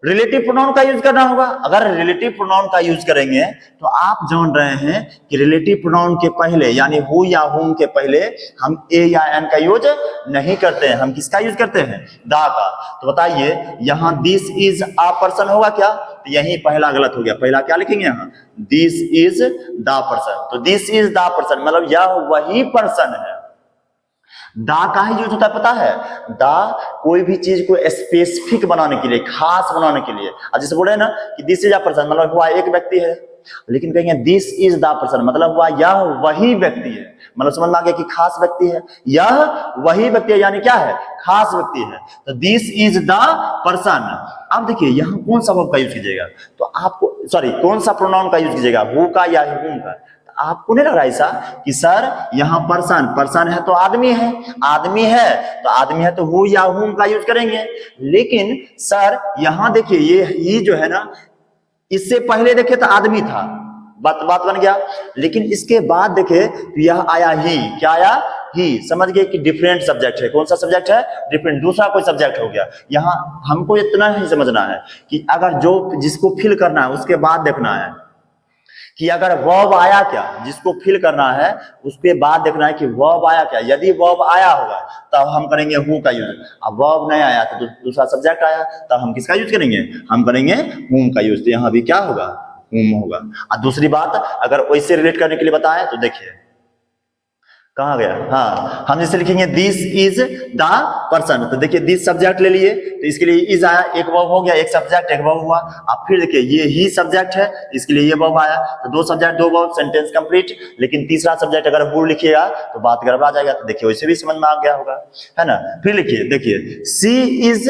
रिलेटिव प्रोनाउन का यूज करना होगा। अगर रिलेटिव प्रोनाउन का यूज करेंगे तो आप जान रहे हैं कि रिलेटिव प्रोनाउन के पहले यानी हु या हुम के पहले हम ए या एन का यूज नहीं करते हैं, हम किसका यूज करते हैं, दा का। तो बताइए यहाँ दिस इज अ पर्सन होगा क्या, तो यही पहला गलत हो गया। पहला क्या लिखेंगे यहाँ, दिस इज द पर्सन। तो दिस इज द पर्सन मतलब यह वही पर्सन है। दा का ही यूज होता है पता है, दा कोई भी चीज को स्पेसिफिक बनाने के लिए, खास बनाने के लिए। अब जैसे बोले ना कि दिस इज अ पर्सन मतलब हुआ एक व्यक्ति है, लेकिन कहेंगे दिस इज द पर्सन, मतलब हुआ यह वही व्यक्ति है, मतलब समझ में आ गया कि खास व्यक्ति है, यह वही व्यक्ति है, यानी क्या है, खास व्यक्ति है। तो दिस इज द पर्सन। अब देखिए यहाँ कौन सा वर्ब का यूज कीजिएगा, तो आपको कौन सा प्रोनाउन का यूज कीजिएगा, हु का या हुम का। आपको नहीं लग रहा ऐसा कि सर यहाँ पर्सन है तो आदमी है, आदमी है तो हु या हुम का यूज करेंगे। लेकिन सर यहाँ देखिए ये जो है ना, इससे पहले देखे तो आदमी था, बात बन गया। लेकिन इसके बाद देखे तो यह आया ही, क्या आया, ही। समझ गए कि डिफरेंट सब्जेक्ट है। कौन सा सब्जेक्ट है, डिफरेंट, दूसरा कोई सब्जेक्ट हो गया। यहाँ हमको इतना ही समझना है कि अगर जो जिसको फिल करना है उसके बाद देखना है कि अगर वर्ब आया क्या, जिसको फिल करना है उसके बाद देखना है कि वर्ब आया क्या। यदि वर्ब आया होगा तब हम करेंगे हु का यूज, अब वर्ब नहीं आया तो दूसरा सब्जेक्ट आया तब हम किसका यूज करेंगे, हम करेंगे हुम का यूज। तो यहाँ भी क्या होगा, हुम होगा। और दूसरी बात अगर वैसे रिलेट करने के लिए बताएं तो देखिए कहाँ गया, हाँ, हम जैसे लिखेंगे दिस इज द पर्सन, तो देखिए दिस सब्जेक्ट ले लिए तो इसके लिए इज आया, एक वर्ब हो गया, एक सब्जेक्ट एक वर्ब हुआ। अब फिर देखिए ये ही सब्जेक्ट है, इसके लिए ये वर्ब आया, तो दो सब्जेक्ट दो वर्ब, सेंटेंस कंप्लीट। लेकिन तीसरा सब्जेक्ट अगर हु लिखिएगा तो बात गड़बड़ा जाएगा। तो देखिए वैसे भी समझ में आ गया होगा, है ना। फिर लिखिए, देखिए सी इज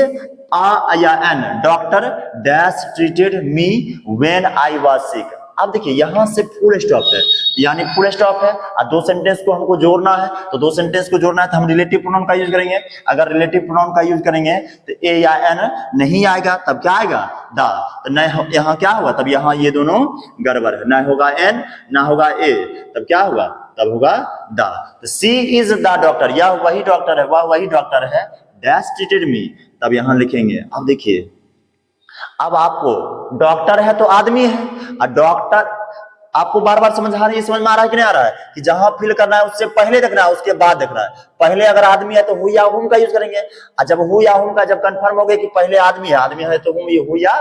या an doctor dash treated me when I was sick. अब देखिए यहां से फुल स्टॉप है, यानी फुल स्टॉप है और दो सेंटेंस को हमको जोड़ना है। तो दो सेंटेंस को जोड़ना है तो हम रिलेटिव प्रोनाउन का यूज करेंगे। अगर रिलेटिव प्रोनाउन का यूज करेंगे तो ए या एन नहीं आएगा, तब क्या आएगा, द। तो न यहाँ क्या होगा, तब यहाँ ये दोनों गड़बड़ है, ना होगा एन ना होगा ए, तब क्या होगा, तब होगा द। तो सी इज द डॉक्टर, यह वही डॉक्टर है, वह वही डॉक्टर है, डैश ट्रीटेड मी, तब यहां लिखेंगे। अब देखिए अब आपको डॉक्टर है तो आदमी है, और डॉक्टर आपको बार बार समझ में आ रहा है कि नहीं आ रहा है, कि जहां फिल करना है उससे पहले देखना है उसके बाद देखना है। पहले अगर आदमी है तो हु या हुम का यूज करेंगे, और जब हु या हुम का जब कंफर्म हो गया कि पहले आदमी है तो हु या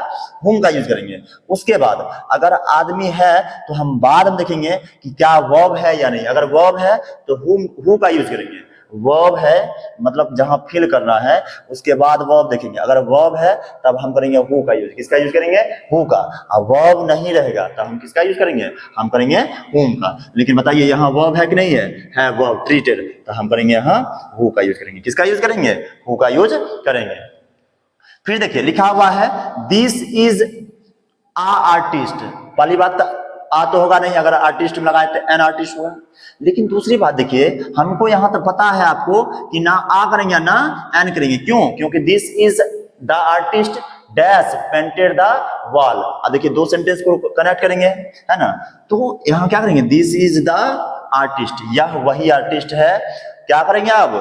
हुम का यूज करेंगे। उसके बाद अगर आदमी है तो हम बाद में देखेंगे कि क्या वर्ब है या नहीं। अगर वर्ब है तो हु का यूज करेंगे, वर्ब है मतलब जहां फिल करना है उसके बाद वर्ब देखेंगे। अगर वर्ब है तब हम करेंगे हु का यूज, किसका यूज करेंगे, हु का। और वर्ब नहीं रहेगा तब हम किसका यूज करेंगे, हम करेंगे हुम का। लेकिन बताइए यहाँ वर्ब है कि नहीं है वर्ब ट्रीटेड, तो हम करेंगे यहाँ हु का यूज करेंगे। किसका यूज करेंगे, हु का यूज करेंगे। फिर देखिए लिखा हुआ है दिस इज आ आर्टिस्ट, पहली बात आ तो होगा नहीं, अगर आर्टिस्ट में लगाए तो एन आर्टिस्ट होगा। लेकिन दूसरी बात देखिए हमको यहां तक पता है आपको कि ना आ करेंगे ना एन करेंगे, क्यों, क्योंकि this is the artist dash painted the wall. अब देखिए दो सेंटेंस को कनेक्ट करेंगे, है ना, तो यहां क्या करेंगे, दिस इज द आर्टिस्ट, यह वही आर्टिस्ट है। क्या करेंगे अब,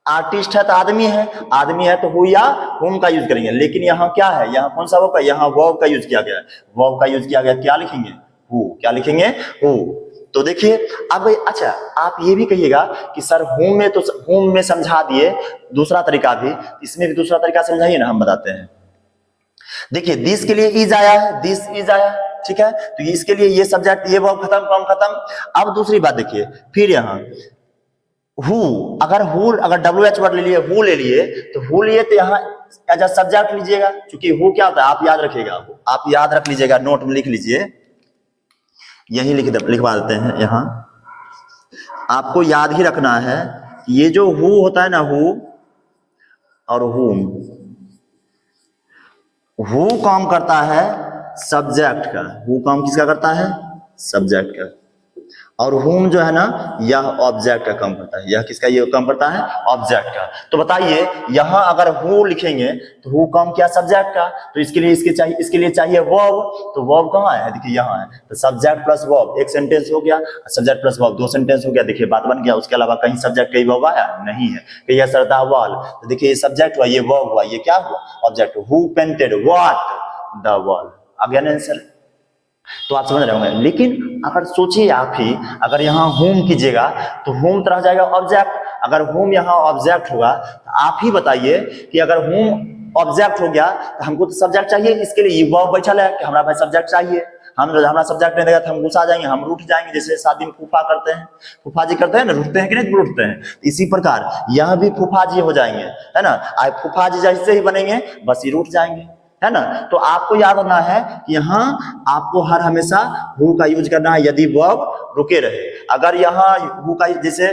आर्टिस्ट है तो आदमी है तो हु या हुम का यूज करेंगे। लेकिन यहाँ क्या है, यहाँ कौन सा वर्ब है, यहाँ वर्ब का यूज किया गया है, वर्ब का यूज किया गया, क्या लिखेंगे, हु, क्या लिखेंगे, हु। तो देखिए अब अच्छा आप ये भी कहिएगा कि सर हुम में तो हुम में समझा दिए, दूसरा तरीका भी, इसमें भी दूसरा तरीका समझाइए ना, हम बताते हैं। देखिए दिस के लिए इज आया है, दिस इज आया, ठीक है, तो इसके लिए ये सब्जेक्ट, ये वर्ब खत्म, कौन खत्म। अब दूसरी बात देखिए, फिर यहाँ हु, अगर डब्ल्यू एच वर्ड ले लिए, हु ले लिए, तो हु लिए तो यहाँ एज अ सब्जेक्ट लीजिएगा, क्योंकि हु क्या होता है आप याद रखिएगा, आप याद रख लीजिएगा, नोट में लिख लीजिए, यही लिखवा देते हैं। यहाँ आपको याद ही रखना है ये जो हु होता है ना, हु और हुम, हु काम करता है सब्जेक्ट का, हु काम किसका करता है, सब्जेक्ट का, और हुम जो है ना यह ऑब्जेक्ट का काम करता है, यह किसका ये काम करता है, ऑब्जेक्ट का। तो बताइए यहां अगर हु लिखेंगे तो हु काम क्या, सब्जेक्ट का, तो इसके लिए चाहिए वर्ब, तो वर्ब कहाँ है, देखिए यहाँ है, तो सब्जेक्ट प्लस वर्ब, एक सेंटेंस हो गया, सब्जेक्ट प्लस वर्ब दो सेंटेंस हो गया, देखिए बात बन गया। उसके अलावा कहीं सब्जेक्ट कहीं वर्ब आया नहीं है, कहीं असर द वॉल, तो देखिए ये सब्जेक्ट हुआ, ये वर्ब हुआ, ये क्या हुआ, object. Who painted what the wall, आ गया ना आंसर। तो आप समझ रहे होंगे। लेकिन अगर सोचिए आप ही, अगर यहाँ होम कीजिएगा तो होम तरह जाएगा ऑब्जेक्ट, अगर होम यहाँ ऑब्जेक्ट होगा तो आप ही बताइए कि अगर होम ऑब्जेक्ट हो गया तो हमको तो सब्जेक्ट चाहिए, इसके लिए ये वर्ब बैठल है कि हमारा भाई सब्जेक्ट चाहिए, हमारा सब्जेक्ट नहीं रहेगा तो हम गुस्सा जाएंगे, हम रूठ जाएंगे, जैसे शादी में फूफा करते हैं, फूफा जी करते हैं ना, रूठते हैं कि नहीं रूठते हैं, इसी प्रकार यह भी फूफा जी हो जाएंगे, है ना। आज फूफा जी जैसे ही बनेंगे बस ये रूठ जाएंगे, है ना। तो आपको याद रखना है कि यहाँ आपको हर हमेशा हु का यूज करना है यदि वर्ब रुके रहे। अगर यहाँ हु का जैसे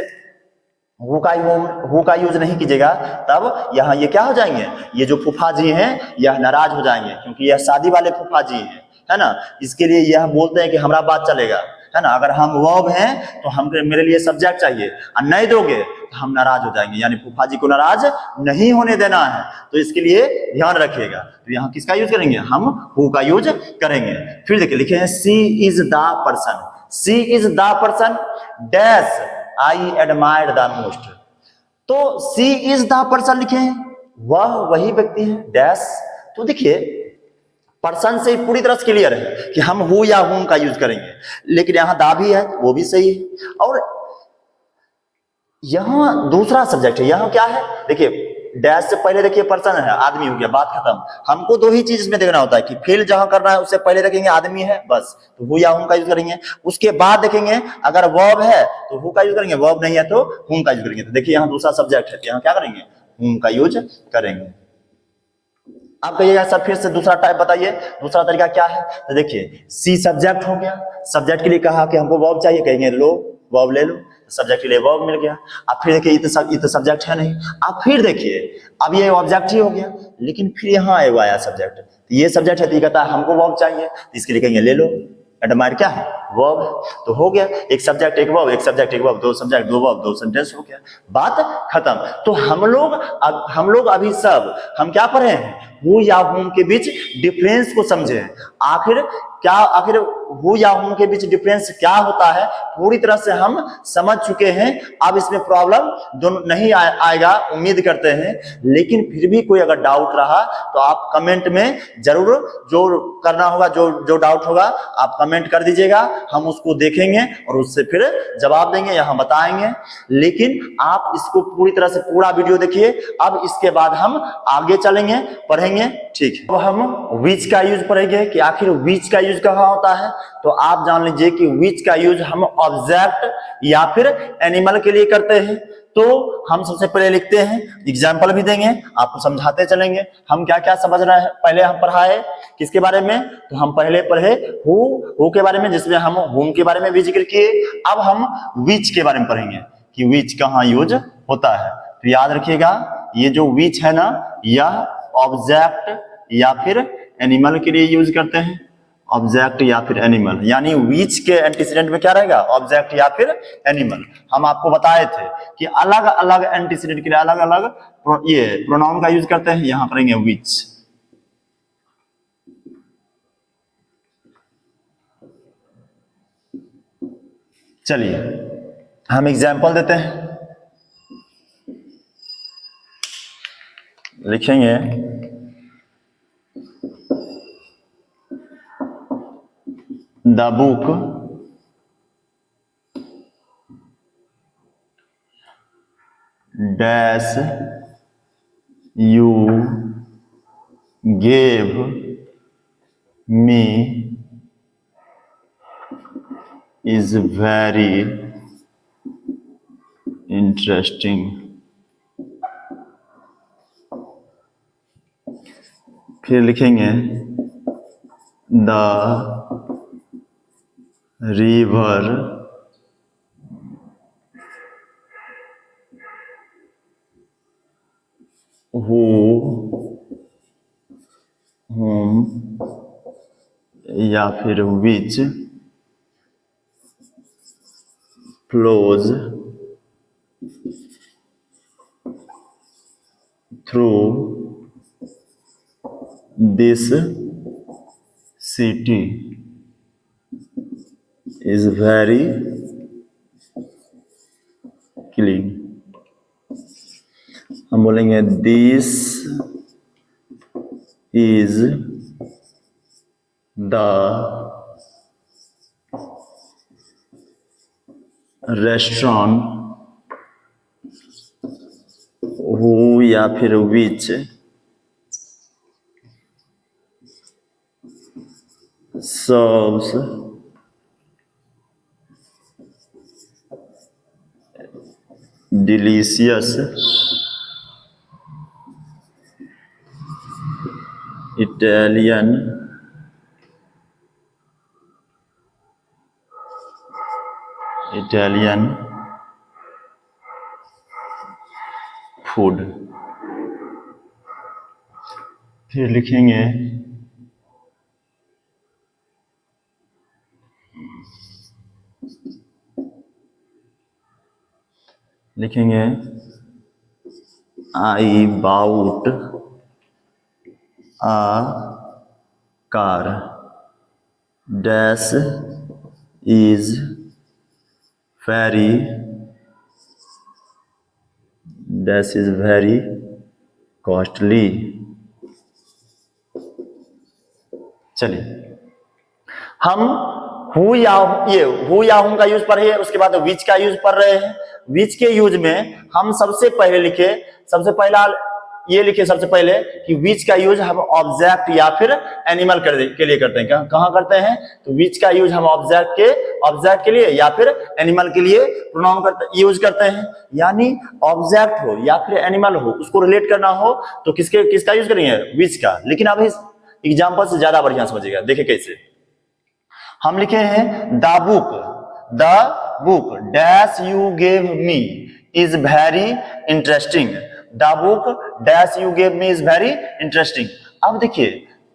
हु का यूज नहीं कीजिएगा तब यहाँ ये क्या हो जाएंगे, ये जो फूफा जी हैं यह नाराज हो जाएंगे, क्योंकि यह शादी वाले फूफा जी हैं, है ना। इसके लिए यह बोलते हैं कि हमारा बात चलेगा, है ना। अगर हम वर्ब हैं तो हम मेरे लिए सब्जेक्ट चाहिए, और नहीं दोगे तो हम नाराज हो जाएंगे, यानी फूफा जी को नाराज नहीं होने देना है। तो इसके लिए ध्यान रखिएगा। तो यहाँ किसका यूज करेंगे, हम हु का यूज करेंगे। फिर देखिए लिखे हैं she is the person, she is the person dash I admire the most. तो सी इज द पर्सन लिखे हैं, वह वही व्यक्ति है डैश। तो देखिए पर्सन से पूरी तरह से क्लियर है कि हम हु या हुम का यूज करेंगे, लेकिन यहां दा भी है वो भी सही है। और यहां दूसरा सब्जेक्ट है, यहां क्या है देखिए डैश से पहले देखिए पर्सन है, आदमी हो गया, बात खत्म। हमको दो ही चीज इसमें देखना होता है कि फील जहां करना है उससे पहले देखेंगे आदमी है बस, तो हु या हुम का यूज करेंगे। उसके बाद देखेंगे अगर वर्ब है तो हु का यूज करेंगे, वर्ब नहीं है तो हुम का यूज करेंगे। तो देखिए यहाँ दूसरा सब्जेक्ट है, यहाँ क्या करेंगे, हुम का यूज करेंगे। आप कहिएगा सर फिर से दूसरा टाइप बताइए, दूसरा तरीका क्या है। तो देखिए सी सब्जेक्ट हो गया, सब्जेक्ट के लिए कहा कि हमको वर्ब चाहिए, कहेंगे लो वर्ब ले लो, सब्जेक्ट के लिए वर्ब मिल गया। अब फिर देखिए ये तो सब्जेक्ट है नहीं। अब फिर देखिए अब ये ऑब्जेक्ट ही हो गया, लेकिन फिर यहाँ आया सब्जेक्ट, तो ये सब्जेक्ट है तो ये कहता है हमको वर्ब चाहिए, तो इसके लिए कहेंगे ले लो, एडमायर क्या है वर्ब। तो हो गया एक सब्जेक्ट एक वर्ब, एक सब्जेक्ट एक वर्ब, दो सब्जेक्ट दो वर्ब, दो सेंटेंस हो गया, बात खत्म। तो हम लोग अभी सब हम क्या पढ़े हैं, हु या हुम के बीच डिफरेंस को समझे। आखिर हु या हुम के बीच डिफरेंस क्या होता है पूरी तरह से हम समझ चुके हैं। अब इसमें प्रॉब्लम दोनों नहीं आएगा उम्मीद करते हैं, लेकिन फिर भी कोई अगर डाउट रहा तो आप कमेंट में जरूर जो करना होगा, जो डाउट होगा आप कमेंट कर दीजिएगा, हम उसको देखेंगे और उससे फिर जवाब देंगे, यहाँ बताएंगे। लेकिन आप इसको पूरी तरह से पूरा वीडियो देखिए। अब इसके बाद हम आगे चलेंगे, पढ़ेंगे, ठीक है। अब हम विच का यूज पढ़ेंगे कि आखिर विच का यूज कहाँ होता है। तो आप जान लीजिए कि विच का यूज हम ऑब्जेक्ट या फिर एनिमल के लिए करते हैं। तो हम सबसे पहले लिखते हैं, एग्जाम्पल भी देंगे, आपको समझाते चलेंगे हम क्या क्या समझ रहे हैं। पहले हम पढ़ाए किसके बारे में, तो हम पहले पढ़े हु के बारे में, जिसमें हम हुम के बारे में भी जिक्र किए। अब हम विच के बारे में पढ़ेंगे कि विच कहाँ यूज होता है। तो याद रखिएगा ये जो विच है ना, यह ऑब्जेक्ट या फिर एनिमल के लिए यूज करते हैं, ऑब्जेक्ट या फिर एनिमल, यानी विच के एंटीसीडेंट में क्या रहेगा, ऑब्जेक्ट या फिर एनिमल। हम आपको बताए थे कि अलग अलग एंटीसीडेंट के लिए अलग अलग ये प्रोनाउन का यूज करते हैं, यहां करेंगे विच। चलिए हम एग्जाम्पल देते हैं, लिखेंगे the book dash you gave me is very interesting. फिर लिखेंगे द रिवर हुम या फिर which flows through this city is very clean। हम बोलेंगे this is the restaurant who या फिर which serves delicious Italian food. फिर लिखेंगे I bought a car dash is very costly. चलिए हम हु या हूं का यूज पढ़ रहे हैं, उसके बाद विच का यूज पढ़ रहे हैं। विच के यूज में हम सबसे पहले कि विच का यूज हम ऑब्जेक्ट या फिर एनिमल के लिए करते हैं। कहां करते हैं? तो विच का यूज हम ऑब्जेक्ट के लिए या फिर एनिमल के लिए प्रोनाउन यूज करते हैं। यानी ऑब्जेक्ट हो या फिर एनिमल हो, उसको रिलेट करना हो तो किसका यूज करेंगे? विच का। लेकिन अब इस एग्जाम्पल से ज्यादा बढ़िया समझिएगा। देखिए कैसे हम लिखे हैं the book dash you gave me is very interesting. The book dash you gave me is very interesting. अब देखिए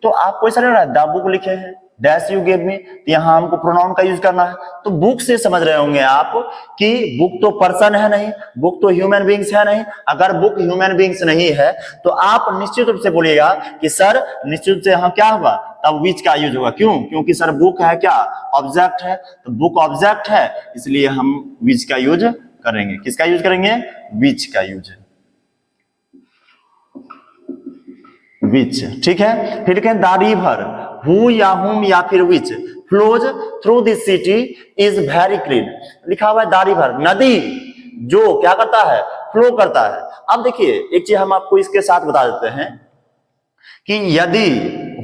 तो आपको ऐसा लग रहा है द बुक लिखे हैं डैश यू गेव मी, तो यहां हमको प्रोनाउन का यूज करना है। तो बुक से समझ रहे होंगे आप कि बुक तो पर्सन है नहीं, बुक तो ह्यूमन बींग्स है नहीं। अगर बुक ह्यूमन बींग्स नहीं है तो आप निश्चित रूप से बोलिएगा कि सर निश्चित रूप से यहां क्या होगा? तब विच का यूज होगा। क्यों? क्योंकि सर बुक है क्या? ऑब्जेक्ट है। तो बुक ऑब्जेक्ट है, इसलिए हम विच का यूज करेंगे। किसका यूज करेंगे? विच का यूज। विच, ठीक है। फिर कहें द रिवर हु या हुम या फिर which flows through this city is very clean. लिखा हुआ है द रिवर, नदी जो क्या करता है? फ्लो करता है। अब देखिए एक चीज हम आपको इसके साथ बता देते हैं कि यदि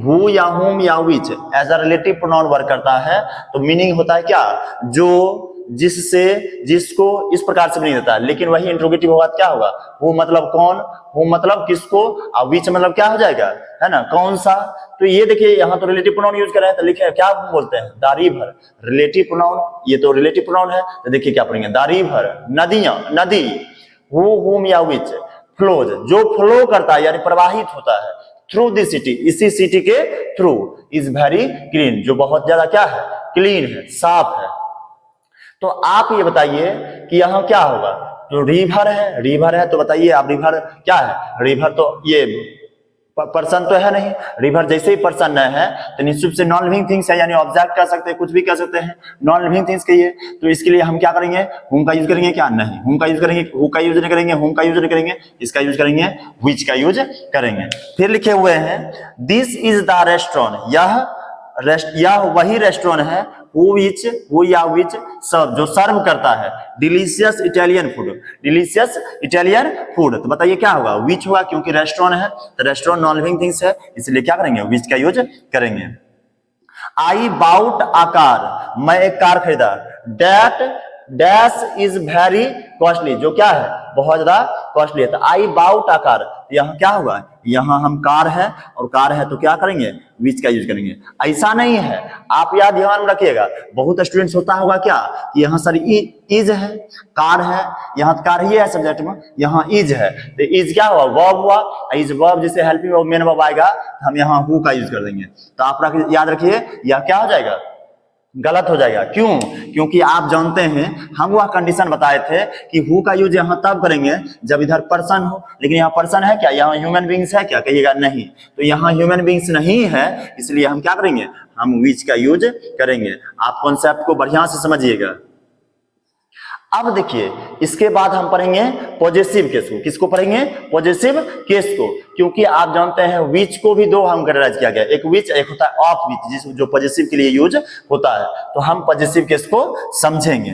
हु या हुम या which as a relative pronoun work करता है तो मीनिंग होता है क्या? जो, जिससे, जिसको, इस प्रकार से नहीं देता है। लेकिन वही इंट्रोगेटिव होगा तो क्या होगा? हु मतलब कौन, हु मतलब किसको, और विच मतलब क्या हो जाएगा? है ना, कौन सा। तो ये देखिए यहाँ तो रिलेटिव प्रोनाउन यूज कर रहे हैं तो लिखे क्या बोलते हैं? The river. रिलेटिव प्रोनाउन, ये तो रिलेटिव प्रोनाउन है तो देखिए क्या पढ़ेंगे? द रिवर, नदियां, नदी। हु हुम या विच फ्लोज, जो फ्लो करता है यानी प्रवाहित होता है थ्रू दिस सिटी, इसी सिटी के थ्रू, इज वेरी क्लीन, जो बहुत ज्यादा क्या है? क्लीन है, साफ है। तो आप ये बताइए कि यहां क्या होगा? तो रिवर है तो बताइए आप रिवर क्या है? रिवर तो ये पर्सन तो है नहीं। रिवर जैसे ही पर्सन न है तो निश्चित से नॉन लिविंग थिंग्स है, यानी ऑब्जेक्ट कर सकते हैं, कुछ भी कर सकते हैं, नॉन लिविंग थिंग्स कहिए। तो इसके लिए हम क्या करेंगे? हुम का यूज करेंगे क्या? नहीं, हुम का यूज करेंगे, हु का यूज नहीं करेंगे, हुम का यूज नहीं करेंगे, इसका यूज करेंगे, विच का यूज करेंगे। फिर लिखे हुए हैं दिस इज द रेस्टोरेंट, यह वही रेस्टोरेंट है हु या विच सर्व, जो सर्व करता है डिलीशियस इटालियन फूड। तो बताइए क्या होगा? विच होगा, क्योंकि रेस्टोरेंट है तो रेस्टोरेंट नॉन लिविंग थिंग्स है, इसलिए क्या करेंगे? विच का यूज करेंगे। आई बाउट अ कार, मैं एक कार खरीदा। That dash is very costly, जो क्या है? बहुत ज्यादा कॉस्टली है। तो आई बाउट अ कार, यहाँ क्या होगा? यहाँ हम कार है और कार है तो क्या करेंगे? विच का यूज करेंगे। ऐसा नहीं है, आप याद ध्यान में रखिएगा, बहुत स्टूडेंट्स होता होगा क्या कि यहाँ सर इज है, कार है, यहाँ कार ही है सब्जेक्ट में, यहाँ इज है तो इज क्या हुआ? वर्ब हुआ। इज वर्ब जिसे हेल्पिंग वर्ब मेन वर्ब आएगा हम यहाँ हु का यूज कर देंगे। तो आप याद रखिए यह क्या हो जाएगा? गलत हो जाएगा। क्यों? क्योंकि आप जानते हैं हम वह कंडीशन बताए थे कि हु का यूज यहां तब करेंगे जब इधर पर्सन हो। लेकिन यहाँ पर्सन है क्या? यहाँ ह्यूमन बींग्स है क्या? कहिएगा नहीं। तो यहाँ ह्यूमन बींग्स नहीं है, इसलिए हम क्या करेंगे? हम विच का यूज करेंगे। आप कॉन्सेप्ट को बढ़िया से समझिएगा। अब देखिए इसके बाद हम पढ़ेंगे पॉजेसिव केस को। किसको पढ़ेंगे? पॉजेसिव केस को। क्योंकि आप जानते हैं विच को भी दो हम कैटेगराइज किया गया, एक विच, एक होता है ऑफ विच, जिस जो पॉजेसिव के लिए यूज होता है। तो हम पॉजेसिव केस को समझेंगे।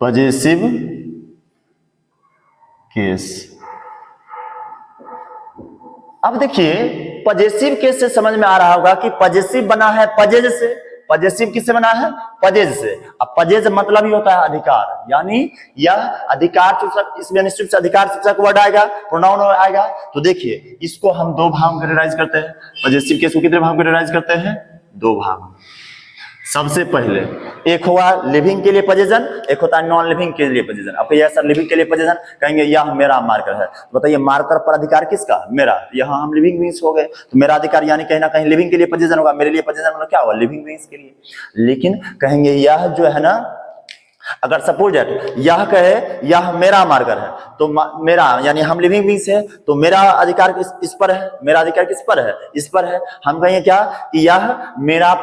Possessive case. अब देखिए पॉजेसिव केस से समझ में आ रहा होगा कि पॉजेसिव बना है पजेज से। पजेसिव किससे बना है? पजेज से। अब पजेज मतलब ही होता है अधिकार, यानी यह अधिकार सूचक, इसमें निश्चित से अधिकार सूचक वर्ड आएगा, प्रोनाउन आएगा। तो देखिए इसको हम दो भाग में कैटेगराइज करते हैं। पजेसिव केस को कितने भाग में कैटेगराइज करते हैं? दो भाग। सबसे पहले एक हुआ लिविंग के लिए पजेजन, एक होता है नॉन लिविंग के लिए पजेजन। अब यह सर लिविंग के लिए पजेजन कहेंगे यह मेरा मार्कर है, तो बताइए मार्कर पर अधिकार किसका? मेरा। यहाँ हम लिविंग बींग्स हो गए, तो मेरा अधिकार यानी कहीं ना कहीं लिविंग के लिए पजेजन होगा। मेरे लिए पजेजन मतलब क्या हुआ? लिविंग बींग्स के लिए। लेकिन कहेंगे यह जो है ना, अगर सपोज दैट यह कहे यह मेरा मार्कर है, तो मेरा यानी हम लिविंग बींग्स है, तो मेरा अधिकार इस पर है। मेरा अधिकार किस पर है? इस पर है। हम कहेंगे क्या कि यह मेरा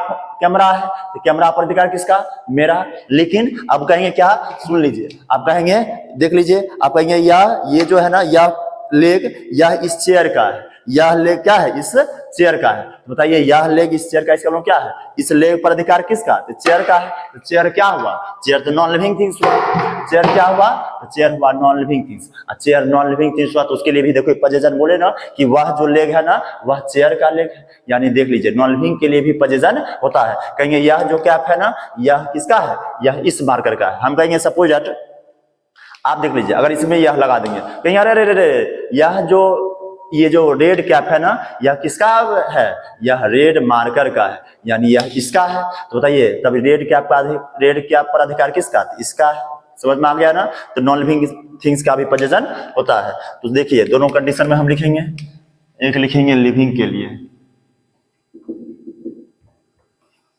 कैमरा है, तो कैमरा पर अधिकार किसका? मेरा। लेकिन अब कहेंगे क्या? सुन लीजिए, आप कहेंगे, देख लीजिए, आप कहेंगे यह ये जो है ना, यह लेग यह इस चेयर का है, यह लेग क्या है? इस चेयर का है। तो बताइए यह लेग इस चेयर का, इसका मतलब क्या है? इस लेग पर अधिकार किसका? तो चेयर का है। तो चेयर क्या हुआ? चेयर तो नॉन लिविंग थिंग्स हुआ। चेयर क्या हुआ? तो चेयर हुआ non living things. Chair non living things हुआ, तो उसके लिए भी देखो पजेजन बोले ना कि वह जो लेग है ना, वह चेयर का लेग है। यानी देख लीजिए नॉन लिविंग के लिए भी पजेजन होता है। कहेंगे यह जो कैप है ना, यह किसका है? यह इस मार्कर का है। हम कहेंगे सपोज दैट, आप देख लीजिए, अगर इसमें यह लगा देंगे, कहीं अरे रे रे, यह जो ये जो रेड कैप है ना, यह किसका है? यह रेड मार्कर का है, यानी यह इसका है। तो बताइए तब रेड कैप पर अधिकार किसका? इसका है। समझ में आ गया ना? तो नॉन लिविंग थिंग्स का भी पजेजन होता है। तो देखिए दोनों कंडीशन में हम लिखेंगे, एक लिखेंगे लिविंग के लिए,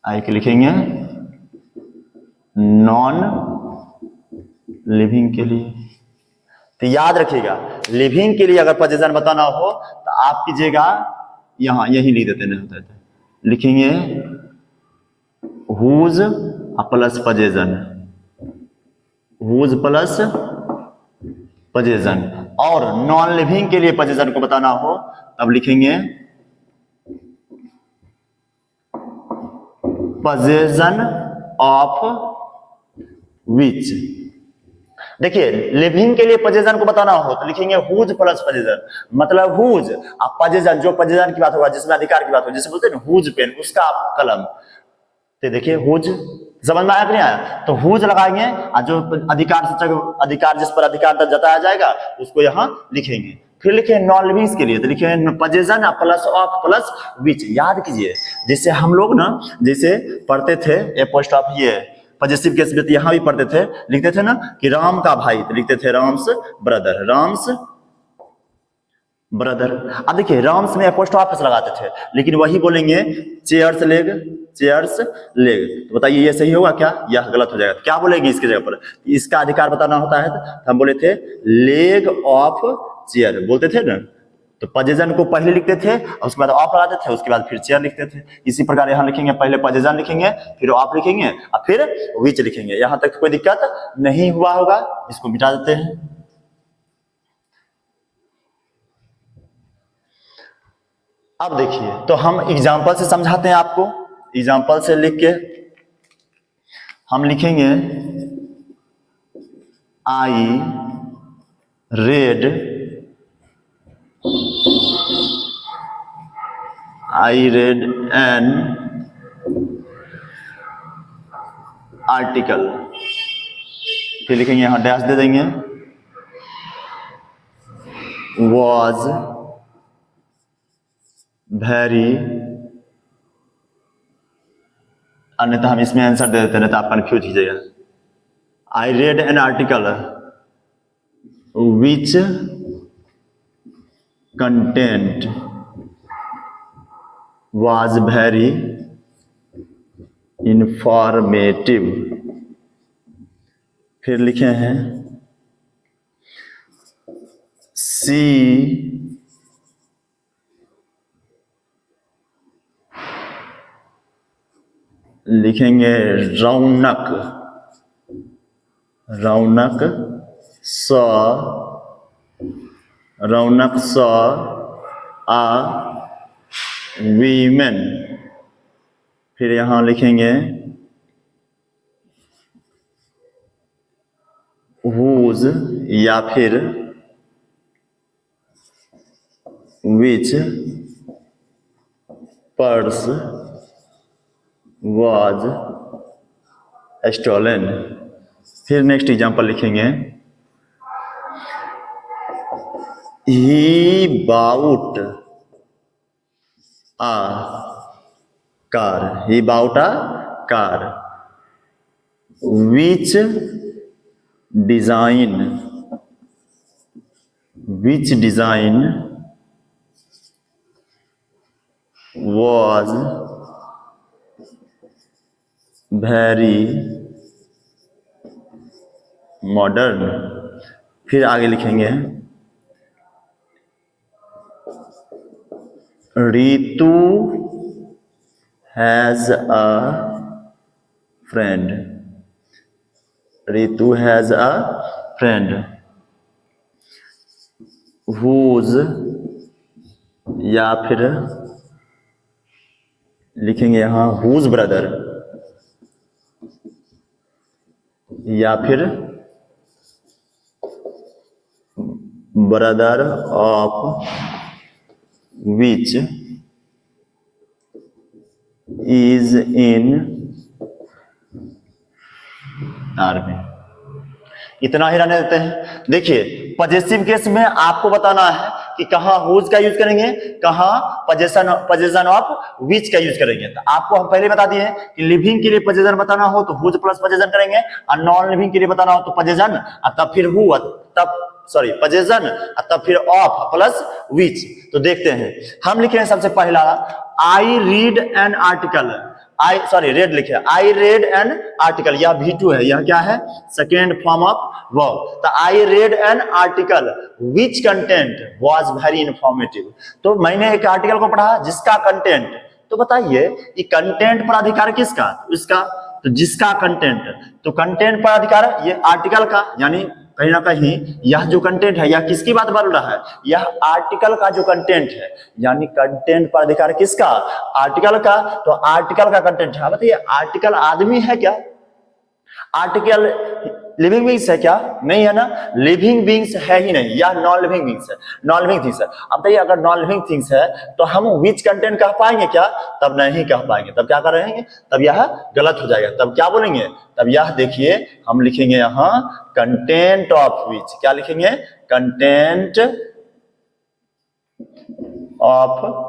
एक लिखेंगे नॉन लिविंग के लिए। तो याद रखिएगा लिविंग के लिए अगर पजेजन बताना हो तो आप कीजिएगा, यहां यही लिख देते नहीं होता है, लिखेंगे हुज प्लस पजेजन, हुज प्लस पजेजन। और नॉन लिविंग के लिए पजेजन को बताना हो तब लिखेंगे पजेजन ऑफ विच। देखिए लिविंग के लिए पजेजन को बताना हो तो लिखेंगे हुज प्लस पजेजन, मतलब हुज आप पजेजन, जो पजेजन की बात होगा, जिसमें अधिकार की बात होगी, जैसे बोलते हैं ना हुज पेन, उसका आप कलम। तो देखिए हुज समझ में आया कि नहीं आया? तो हुज लगाएंगे और जो अधिकार सूचक, अधिकार जिस पर अधिकार जताया जाएगा उसको यहाँ लिखेंगे। फिर लिखे नॉन लिविंग के लिए, तो लिखे पजेजन प्लस ऑफ प्लस विच। याद कीजिए जैसे हम लोग ना, जैसे पढ़ते थे एपोस्ट्रोफ, ये पजेसिव केस में यहां भी पढ़ते थे, लिखते थे ना कि राम का भाई, तो लिखते थे राम्स ब्रदर, राम्स ब्रदर। अब देखिए राम्स में एपोस्ट्रोफ लगाते थे, लेकिन वही बोलेंगे चेयर्स लेग, चेयर्स लेग। तो बताइए ये सही होगा क्या? यह गलत हो जाएगा। क्या बोलेंगे इसकी जगह पर? इसका अधिकार बताना होता है तो हम बोले थे लेग ऑफ चेयर बोलते थे ना, तो पजेजन को पहले लिखते थे और उसके बाद ऑफ लगाते थे, उसके बाद फिर चेयर लिखते थे। इसी प्रकार यहाँ लिखेंगे, पहले पजेजन लिखेंगे, फिर ऑफ लिखेंगे और फिर विच लिखेंगे। यहां तक कोई दिक्कत नहीं हुआ होगा, इसको मिटा देते हैं। अब देखिए तो हम एग्जाम्पल से समझाते हैं आपको। एग्जाम्पल से लिख के हम लिखेंगे आई रेड एन आर्टिकल, फिर लिखेंगे यहां डैश दे देंगे, वॉज वेरी, अन्यथा हम इसमें आंसर दे देते हैं, तो आप कंफ्यूज हो जाएगा। आई read an article which content was very informative। फिर लिखे हैं सी लिखेंगे रौनक, रौनक सॉ आ वीमेन। फिर यहां लिखेंगे हुज या फिर विच पर्स was stolen। फिर नेक्स्ट एग्जांपल लिखेंगे, he bought a car। he bought a car which design was very modern। फिर आगे लिखेंगे, Ritu has a friend. Ritu has a friend whose, या फिर लिखेंगे यहां whose brother, या फिर brother of which is in army। इतना ही रहने देते हैं। देखिए पजेसिव केस में आपको बताना है कि कहां हुज का यूज करेंगे, कहां पजेशन ऑफ विच का यूज करेंगे। तो आपको हम पहले बता दिए कि लिविंग के लिए पजेशन बताना हो तो हुज प्लस पजेशन करेंगे, और नॉन लिविंग के लिए बताना हो तो पजेशन तब फिर हु, तब सॉरी पजेशन तब फिर ऑफ प्लस विच। तो देखते हैं, हम लिखे हैं सबसे पहला, I read an article. Red लिखे, आई रेड एन आर्टिकल, यह V2 है, यह क्या है, सेकेंड फॉर्म ऑफ वर्ब। तो I read an article which content was very informative. तो मैंने एक आर्टिकल को पढ़ा जिसका कंटेंट, तो बताइए ये कंटेंट पर अधिकार किसका, इसका, तो जिसका कंटेंट, तो कंटेंट पर अधिकार ये आर्टिकल का, यानी कहीं ना कहीं यह जो कंटेंट है, यह किसकी बात बोल रहा है, यह आर्टिकल का जो कंटेंट है, यानी कंटेंट पर अधिकार किसका, आर्टिकल का। तो आर्टिकल का कंटेंट है। बताइए आर्टिकल आदमी है क्या, आर्टिकल लिविंग बींग्स है क्या, नहीं है ना, लिविंग बींग्स है ही नहीं, यह नॉन लिविंग बींग्स है, नॉन लिविंग थिंग्स है। अब बताइए अगर नॉन लिविंग थिंग्स है तो हम विच कंटेंट कह पाएंगे क्या, तब नहीं कह पाएंगे, तब क्या कर रहे हैं, तब यह गलत हो जाएगा। तब क्या बोलेंगे, तब यह देखिए हम लिखेंगे यहां कंटेंट ऑफ विच, क्या लिखेंगे, कंटेंट ऑफ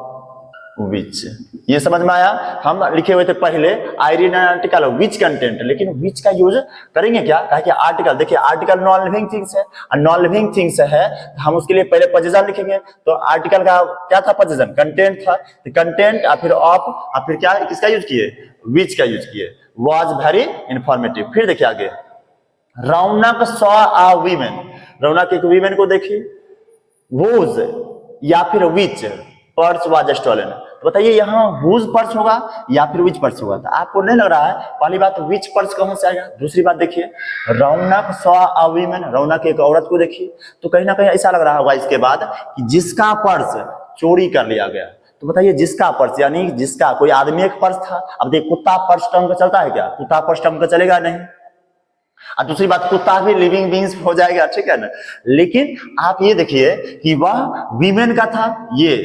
विच। ये समझ में आया। हम लिखे हुए थे पहले I read N article which content, लेकिन विच का यूज करेंगे क्या, कहा कि आर्टिकल। देखिए आर्टिकल नॉन लिविंग थिंग्स है, और नॉन लिविंग थिंग्स है हम उसके लिए पहले पजेशन लिखेंगे। तो आर्टिकल का क्या था, पजेशन, कंटेंट था, तो कंटेंट और फिर ऑफ और फिर क्या किसका यूज किए, विच का यूज किए, वाज वेरी इंफॉर्मेटिव। फिर देखिए आगे, रौनक सॉ अ वीमेन, रौनक एक वीमेन को देखी, whose या फिर which पर्स वाज स्टोलन। तो बताइए यहाँ whose पर्स होगा या फिर which पर्स होगा। तो आपको नहीं लग रहा है, पहली बात which पर्स कहां से आएगा। दूसरी बात देखिए, रौनक सॉ अ वीमेन, रौनक एक औरत को देखी, तो कहीं ना कहीं ऐसा लग रहा होगा इसके बाद कि जिसका पर्स चोरी कर लिया गया। तो बताइए जिसका पर्स यानी जिसका, कोई आदमी एक पर्स था। अब देखिए कुत्ता पर्स टर्म का चलता है क्या, कुत्ता पर्स टर्म का चलेगा नहीं। और दूसरी बात कुत्ता भी लिविंग बींग्स हो जाएगा, ठीक है ना। लेकिन आप ये देखिए कि वह वीमेन का था, ये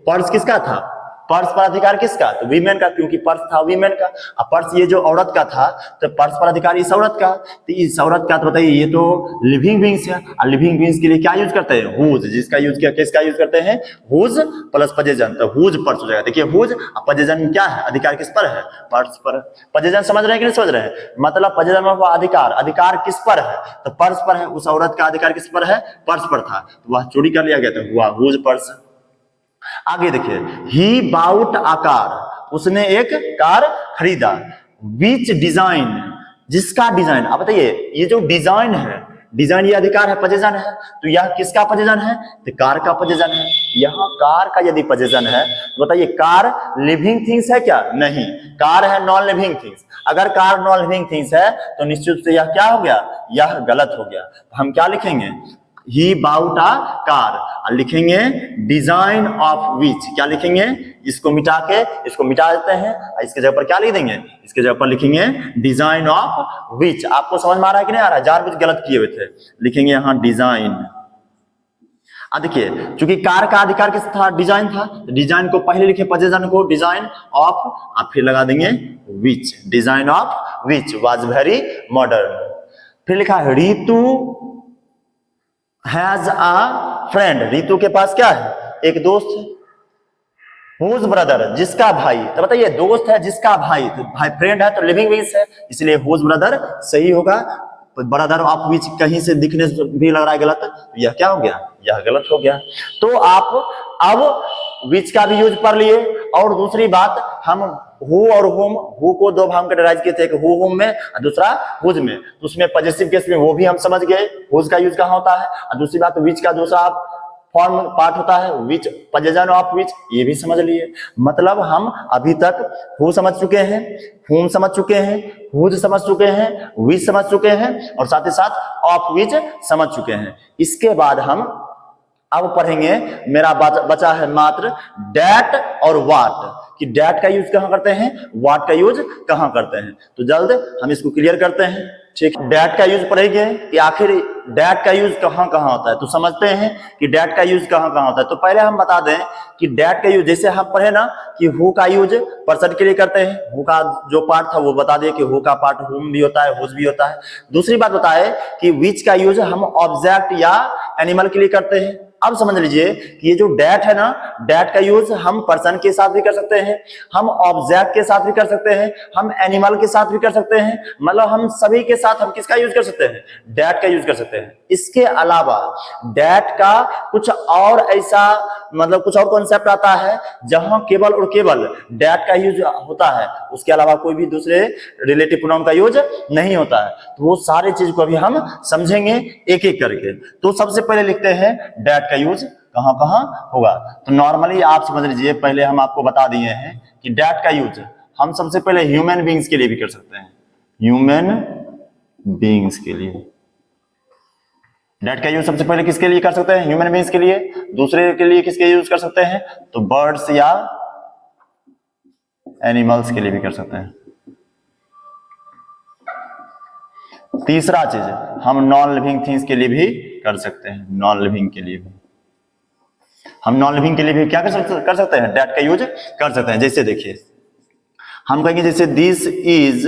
पर्स किसका था, पर्स पर अधिकार किसका, तो वीमेन का, क्योंकि पर्स था वीमेन का। और पर्स ये जो औरत का था, तो पर्स पर अधिकार इस औरत का, तो इस औरत का। तो बताइए ये तो लिविंग बींग्स है, और लिविंग बींग्स के लिए क्या यूज करते हैं, हुज, जिसका यूज किया, किसका यूज करते हैं, हुज प्लस पजेशन, तो हुज पर्स हो जाएगा। देखिए हुज और पजेशन क्या है, अधिकार किस पर है, पर्स पर। पजेशन समझ रहे हैं कि नहीं समझ रहे हैं, मतलब पजेशन में अधिकार, अधिकार किस पर है, तो पर्स पर है। उस औरत का अधिकार किस पर है, पर्स पर था, तो वह चोरी कर लिया गया, तो हुआ हुज पर्स। आगे देखिए, ही बाउट अ कार, उसने एक कार खरीदा, विच डिजाइन, जिसका डिजाइन। अब बताइए ये जो डिजाइन है, डिजाइन ये अधिकार है, पजेशन है, तो यह किसका पजेशन है, तो कार का पजेशन है। यहां कार का यदि पजेशन है तो बताइए कार लिविंग थिंग्स है क्या, नहीं, कार है नॉन लिविंग थिंग्स। अगर कार नॉन लिविंग थिंग्स है तो निश्चित रूप से यह क्या हो गया, यह गलत हो गया। तो हम क्या लिखेंगे, ही बाउट अ कार, और लिखेंगे डिजाइन ऑफ विच, क्या लिखेंगे, इसको मिटा के इसको मिटा देते हैं, इसके जगह पर क्या लिख देंगे, इसके जगह पर लिखेंगे डिजाइन ऑफ विच। आपको समझ में आ रहा है कि नहीं आ रहा है, जानबूझ गलत किए हुए थे, लिखेंगे यहां डिजाइन। अब देखिए, चूंकि कार का अधिकार किस था, डिजाइन था, डिजाइन को पहले लिखे पोजेशन को, डिजाइन ऑफ, आप फिर लगा देंगे which, design of which was very modern. फिर लिखा है Ritu has a friend, Ritu के पास क्या है, एक दोस्त है। हुज ब्रदर, जिसका भाई, तो बताइए दोस्त है जिसका भाई, तो भाई फ्रेंड है तो लिविंग बींग्स है, इसलिए हुज ब्रदर सही होगा। ब्रदर ऑफ विच कहीं से दिखने से भी लग रहा है गलत, तो यह क्या हो गया, यह गलत हो गया। तो आप अब विच का भी यूज कर लिए। और दूसरी बात, हम हु और हुम, हु को दो भाग कैटेगराइज किए थे, एक हु हुम में और दूसरा हुज में, तो उसमें पॉजेसिव केस में वो भी हम समझ गए हुज का यूज कहाँ होता है। और दूसरी बात, विच का दूसरा फॉर्म पार्ट होता है विच, पोजेशन ऑफ विच, ये भी समझ लिए। मतलब हम अभी तक हु समझ चुके हैं, हुम समझ चुके हैं, हुज समझ चुके हैं, विच समझ चुके हैं, और साथ ही साथ ऑफ विच समझ चुके हैं। इसके बाद हम अब पढ़ेंगे, मेरा बचा है मात्र डेट और वाट, कि डेट का यूज कहां करते हैं, वाट का यूज कहां करते हैं। तो जल्द हम इसको क्लियर करते हैं। ठीक, डेट का यूज पढ़ेंगे कि आखिर डेट का यूज कहां कहां होता है, तो समझते हैं कि डेट का यूज कहां कहां होता है। तो पहले हम बता दें कि डेट का यूज, जैसे हम पढ़े ना कि हु का यूज पर्सन के लिए करते हैं, हु का जो पार्ट था वो बता दिए कि हु का पार्ट हुम भी होता है, हुज भी होता है। दूसरी बात बताए कि विच का यूज हम ऑब्जेक्ट या एनिमल के लिए करते हैं। अब समझ लीजिए कि ये जो डेट है ना, डेट का यूज हम पर्सन के साथ भी कर सकते हैं, हम ऑब्जेक्ट के साथ भी कर सकते हैं, हम एनिमल के साथ भी कर सकते हैं, मतलब हम सभी के साथ हम किसका यूज कर सकते हैं, डेट का यूज कर सकते हैं। इसके अलावा डेट का कुछ और ऐसा, मतलब कुछ और कॉन्सेप्ट आता है जहां केवल और केवल डेट का यूज होता है, उसके अलावा कोई भी दूसरे रिलेटिव प्रोनाउन का यूज नहीं होता है। तो वो सारी चीज को अभी हम समझेंगे एक एक करके। तो सबसे पहले लिखते हैं डेट का यूज कहां कहां होगा। तो नॉर्मली आप समझ लीजिए, पहले हम आपको बता दिए हैं कि डेट का यूज हम सबसे पहले ह्यूमन बींग्स के लिए भी कर सकते हैं, ह्यूमन बींग्स के लिए। डेट का यूज सबसे पहले किसके लिए कर सकते हैं, ह्यूमन बींग्स के लिए। दूसरे के लिए किसके यूज कर सकते हैं, तो बर्ड्स या एनिमल्स के लिए भी कर सकते हैं। तीसरा चीज, हम नॉन लिविंग थिंग्स के लिए भी कर सकते हैं, नॉन लिविंग के लिए भी हम नॉन लिविंग के लिए भी क्या कर सकते हैं, डेट का यूज कर सकते हैं। जैसे देखिए, हम कहेंगे जैसे this is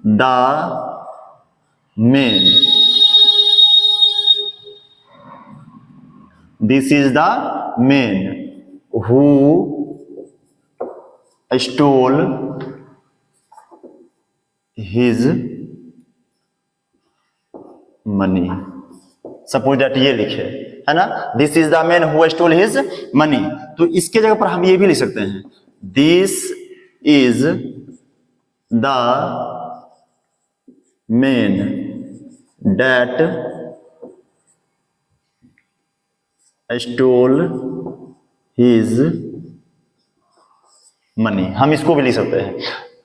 the man, this is the man who stole his money. Suppose that ये लिखे है ना, this is the man who stole his money. तो इसके जगह पर हम ये भी लिख सकते हैं, this is the man that stole his money. हम इसको भी लिख सकते हैं,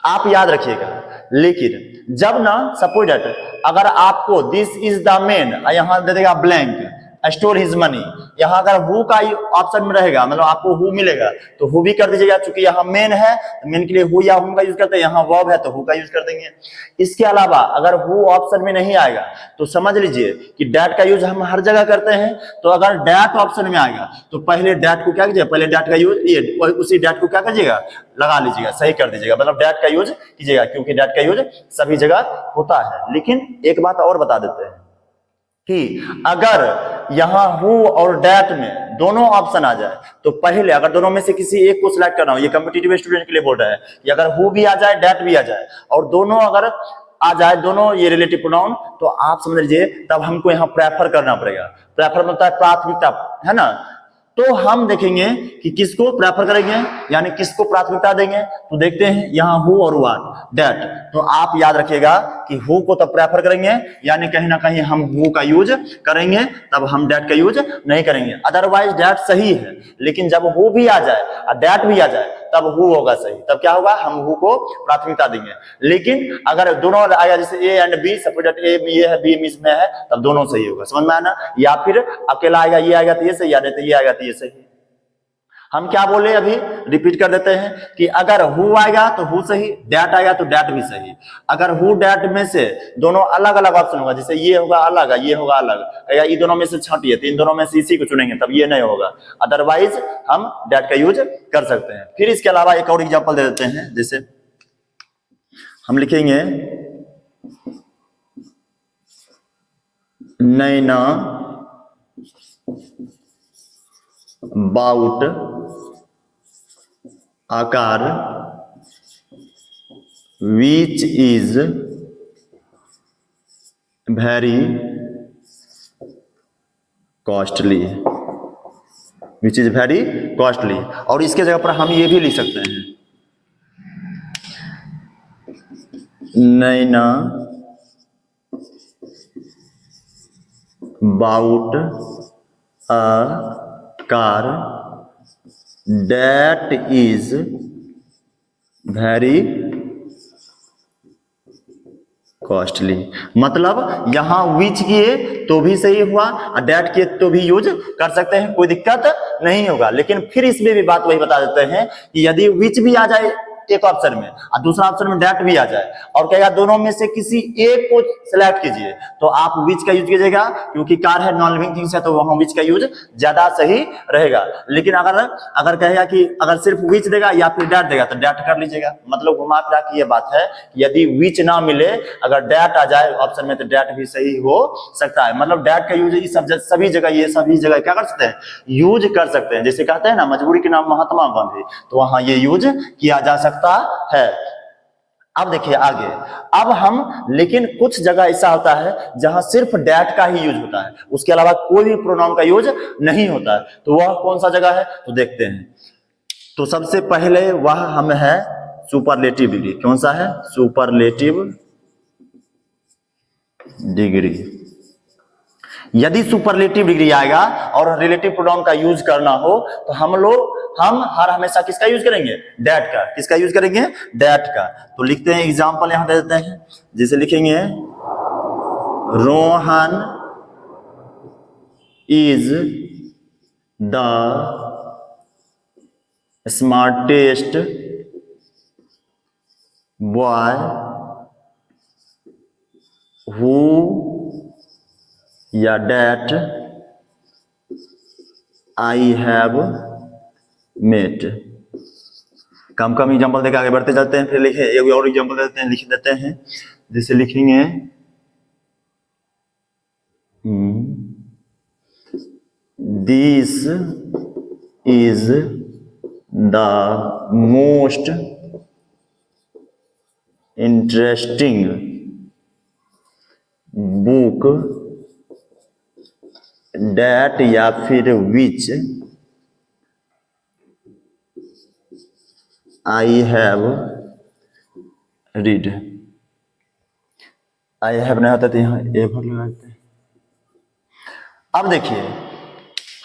आप याद रखिएगा। लेकिन जब ना सपोज दैट अगर आपको दिस इज द मैन, यहां दे देगा ब्लैंक, स्टोर हिज मनी, यहां अगर हु का ऑप्शन में रहेगा, मतलब आपको हु मिलेगा, तो हु भी कर दीजिएगा। चूंकि यहाँ मेन है, मेन के लिए हु या हुम का यूज करते हैं, यहाँ वर्ब है तो हु का यूज कर देंगे। इसके अलावा अगर हु ऑप्शन में नहीं आएगा तो समझ लीजिए कि डेट का यूज हम हर जगह करते हैं। तो अगर डेट ऑप्शन में आएगा तो पहले डेट को क्या कीजिएगा, पहले डेट का यूज, ये उसी डेट को क्या कीजिएगा, लगा लीजिएगा, सही कर दीजिएगा, मतलब डेट का यूज कीजिएगा, क्योंकि डेट का यूज सभी जगह होता है। लेकिन एक बात और बता देते हैं कि अगर यहां हु और डेट में दोनों ऑप्शन आ जाए तो पहले अगर दोनों में से किसी एक को सिलेक्ट करना हो, ये कॉम्पिटिटिव स्टूडेंट के लिए बोल रहा है कि अगर हु भी आ जाए डेट भी आ जाए और दोनों अगर आ जाए, दोनों ये रिलेटिव प्रोनाउन, तो आप समझ लीजिए तब हमको यहाँ प्रेफर करना पड़ेगा। प्रेफर मतलब है प्राथमिकता, है ना। तो हम देखेंगे कि किसको प्रेफर करेंगे, यानी किसको प्राथमिकता देंगे। तो देखते हैं यहाँ हु और व्हाट, डेट। तो आप याद रखिएगा कि हु को तब प्रेफर करेंगे, यानी कहीं ना कहीं हम हु का यूज करेंगे, तब हम डेट का यूज नहीं करेंगे। अदरवाइज डेट सही है, लेकिन जब हु भी आ जाए और डेट भी आ जाए तब हु होगा सही, तब क्या होगा, हम हु को प्राथमिकता देंगे। लेकिन अगर दोनों आया, जैसे A and B, suppose that A में ये है बी में इसमें है, तब दोनों सही होगा, समझ में आया ना। या फिर अकेला आएगा, ये आएगा तो ये सही, या नहीं तो ये आएगा तो ये सही। हम क्या बोले अभी, रिपीट कर देते हैं कि अगर हु आएगा तो हु सही, डैट आएगा तो डैट भी सही। अगर हु डैट में से दोनों अलग अलग ऑप्शन होगा, जैसे ये होगा अलग है, ये होगा अलग, या ये दोनों में से छांटिए तो इन दोनों में से इसी को चुनेंगे तब ये नहीं होगा, अदरवाइज हम डैट का यूज कर सकते हैं। फिर इसके अलावा एक और एग्जांपल दे देते हैं, जैसे हम लिखेंगे नैना बाउट आकार which is very costly, which is very costly. और इसके जगह पर हम ये भी लिख सकते हैं, Naina bought a car that is very costly। मतलब यहां विच किए तो भी सही हुआ और डेट किए तो भी यूज कर सकते हैं, कोई दिक्कत नहीं होगा। लेकिन फिर इसमें भी बात वही बता देते हैं कि यदि विच भी आ जाए एक ऑप्शन में और दूसरा ऑप्शन में डेट भी आ जाए और कहेगा दोनों में से किसी एक को सिलेक्ट कीजिए, तो आप विच का यूज कीजिएगा, क्योंकि कार है, नॉन लिविंग थिंग्स है, तो वहां विच का यूज ज्यादा सही रहेगा। लेकिन अगर कहेगा कि अगर सिर्फ विच देगा या फिर डेट देगा तो डेट कर लीजिएगा। मतलब घुमा फिरा की ये बात है, यदि विच ना मिले अगर डेट आ जाए ऑप्शन में तो डेट भी सही हो सकता है। मतलब डेट का यूज सभी जगह, ये सभी जगह क्या कर सकते हैं, यूज कर सकते हैं। जैसे कहते हैं ना मजबूरी के नाम महात्मा गांधी, तो वहां ये यूज किया जा सकता है। अब देखिए आगे, अब हम, लेकिन कुछ जगह ऐसा होता है जहां सिर्फ डेट का ही यूज होता है, उसके अलावा कोई भी प्रोनाउन का यूज नहीं होता है। तो वह कौन सा जगह है, तो देखते हैं। तो सबसे पहले वह हम है सुपरलेटिव डिग्री। कौन सा है, सुपरलेटिव डिग्री। यदि सुपरलेटिव डिग्री आएगा और रिलेटिव प्रोनाउन का यूज करना हो तो हम हर हमेशा किसका यूज करेंगे, डेट का। किसका यूज करेंगे, डेट का। तो लिखते हैं, एग्जांपल यहां दे देते हैं, जैसे लिखेंगे Rohan is the smartest boy who या डेट आई हैव मेट। कम कम एग्जांपल देकर आगे बढ़ते जाते हैं। फिर लिखे एक और एग्जांपल देते हैं, लिख देते हैं, जैसे लिखेंगे this is the most interesting book that या फिर which I have read. I have नहीं होता तो यहाँ एवर लगा देते हैं। अब देखिए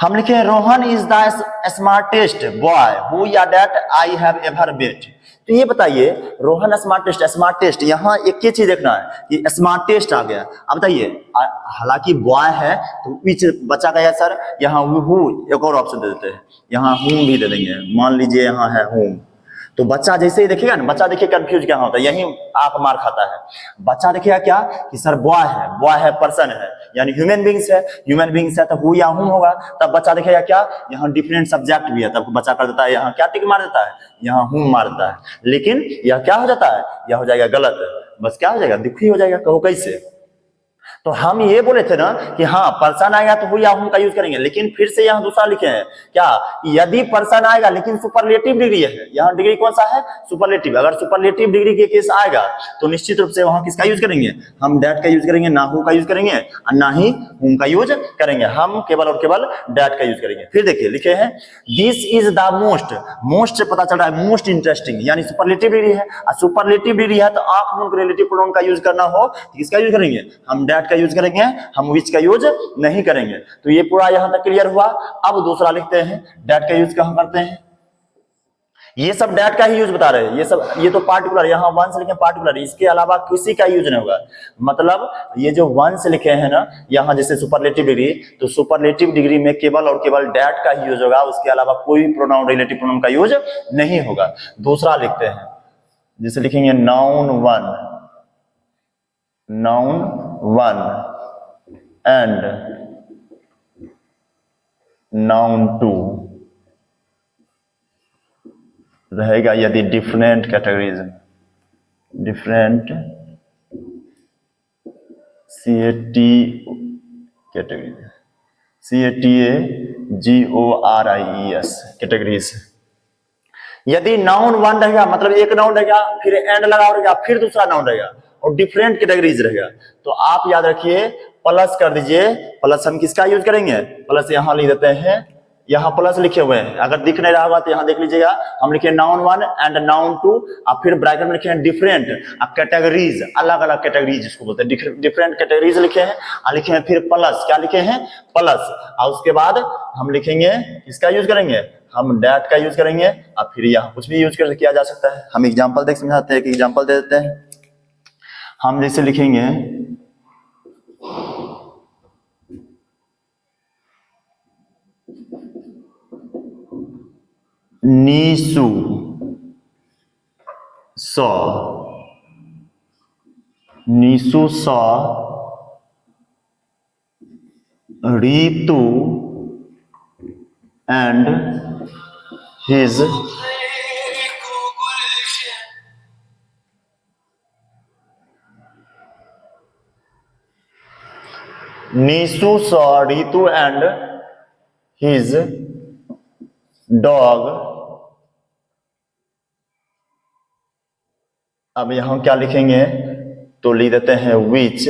हम लिखे हैं Rohan is the smartest boy who या that I have ever met. तो ये बताइए रोहन स्मार्टेस्ट यहाँ एक ही चीज देखना है कि स्मार्टेस्ट आ गया। अब बताइए हालांकि बॉय है तो विच बचा गया सर, यहाँ हु एक और ऑप्शन दे देते हैं, यहाँ होम भी दे देंगे। मान लीजिए यहाँ है होम, तो बच्चा जैसे ही देखेगा ना, बच्चा देखिए कंफ्यूज क्या होता है, यही आप मार खाता है। बच्चा देखेगा क्या कि सर बॉय है पर्सन है, यानी ह्यूमन बींग्स है तो हु या हूं होगा। तब बच्चा देखेगा क्या, यहाँ डिफरेंट सब्जेक्ट भी है, तब बच्चा कर देता है यहाँ क्या टिक मार देता है, यहाँ हूं मार देता है। लेकिन यह क्या हो जाता है, यह हो जाएगा गलत, बस क्या हो जाएगा, दुखी हो जाएगा। कहो कैसे, तो हम ये बोले थे ना कि हाँ पर्सन आएगा तो हु या हूं का यूज करेंगे। लेकिन फिर से यहाँ दूसरा लिखे हैं क्या, यदि पर्सन आएगा लेकिन सुपरलेटिव डिग्री है, यहाँ डिग्री कौन सा है, सुपरलेटिव। अगर सुपरलेटिव डिग्री के केस आएगा तो निश्चित रूप से वहां किसका यूज करेंगे, हम डेट का यूज करेंगे, ना हु का यूज करेंगे और ना ही हुम का यूज करेंगे, हम केवल और केवल डेट का यूज करेंगे। फिर देखिए लिखे हैं दिस इज द मोस्ट से पता चल रहा है मोस्ट इंटरेस्टिंग, यानी सुपरलेटिव डिग्री है। और सुपरलेटिव डिग्री है तो आंख मूंद रिलेटिव प्रोनाउन का यूज करना हो तो किसका यूज करेंगे, हम डेट का यूज करेंगे, हम विच का यूज नहीं करेंगे। तो ये पूरा यहां तक क्लियर हुआ। अब दूसरा लिखते हैं डेट का यूज कहां करते हैं, ये सब डैट का ही यूज बता रहे हैं, ये सब, ये तो पार्टिकुलर, यहाँ वंस लिखे पार्टिकुलर, इसके अलावा किसी का यूज नहीं होगा। मतलब ये जो वंस लिखे हैं ना यहाँ, जैसे सुपरलेटिव डिग्री, तो सुपरलेटिव डिग्री में केवल और केवल डैट का ही यूज होगा, उसके अलावा कोई प्रोनाउन, रिलेटिव प्रोनाउन का यूज नहीं होगा। दूसरा लिखते हैं, जैसे लिखेंगे noun one, noun one and noun two रहेगा यदि different categories, different CAT categories, CATAGORIES categories. यदि नाउन वन रहेगा, मतलब एक नाउन रहेगा, फिर एंड लगा रहेगा, फिर दूसरा नाउन रहेगा और डिफरेंट कैटेगरीज रहेगा, तो आप याद रखिए प्लस कर दीजिए। प्लस हम किसका यूज करेंगे, प्लस यहां लिख देते हैं, यहाँ प्लस लिखे हुए हैं, अगर दिख नहीं रहा होगा तो यहाँ देख लीजिएगा, हम लिखे noun one and noun two, और फिर ब्रैकेट में लिखे हैं डिफरेंट कैटेगरीज, अलग अलग कैटेगरीज जिसको बोलते हैं, डिफरेंट कैटेगरीज लिखे हैं, और लिखे हैं फिर प्लस, क्या लिखे हैं, प्लस, और उसके बाद हम लिखेंगे, किसका यूज करेंगे, हम डैट का यूज करेंगे, और फिर यहाँ कुछ भी यूज किया जा सकता है। हम एग्जाम्पल देख समझाते हैं, कि एग्जाम्पल दे देते हैं। हम जैसे लिखेंगे Neesu saw, Neesu saw Ritu and his Neesu saw Ritu and his dog. अब यहां क्या लिखेंगे, तो लिख देते हैं विच,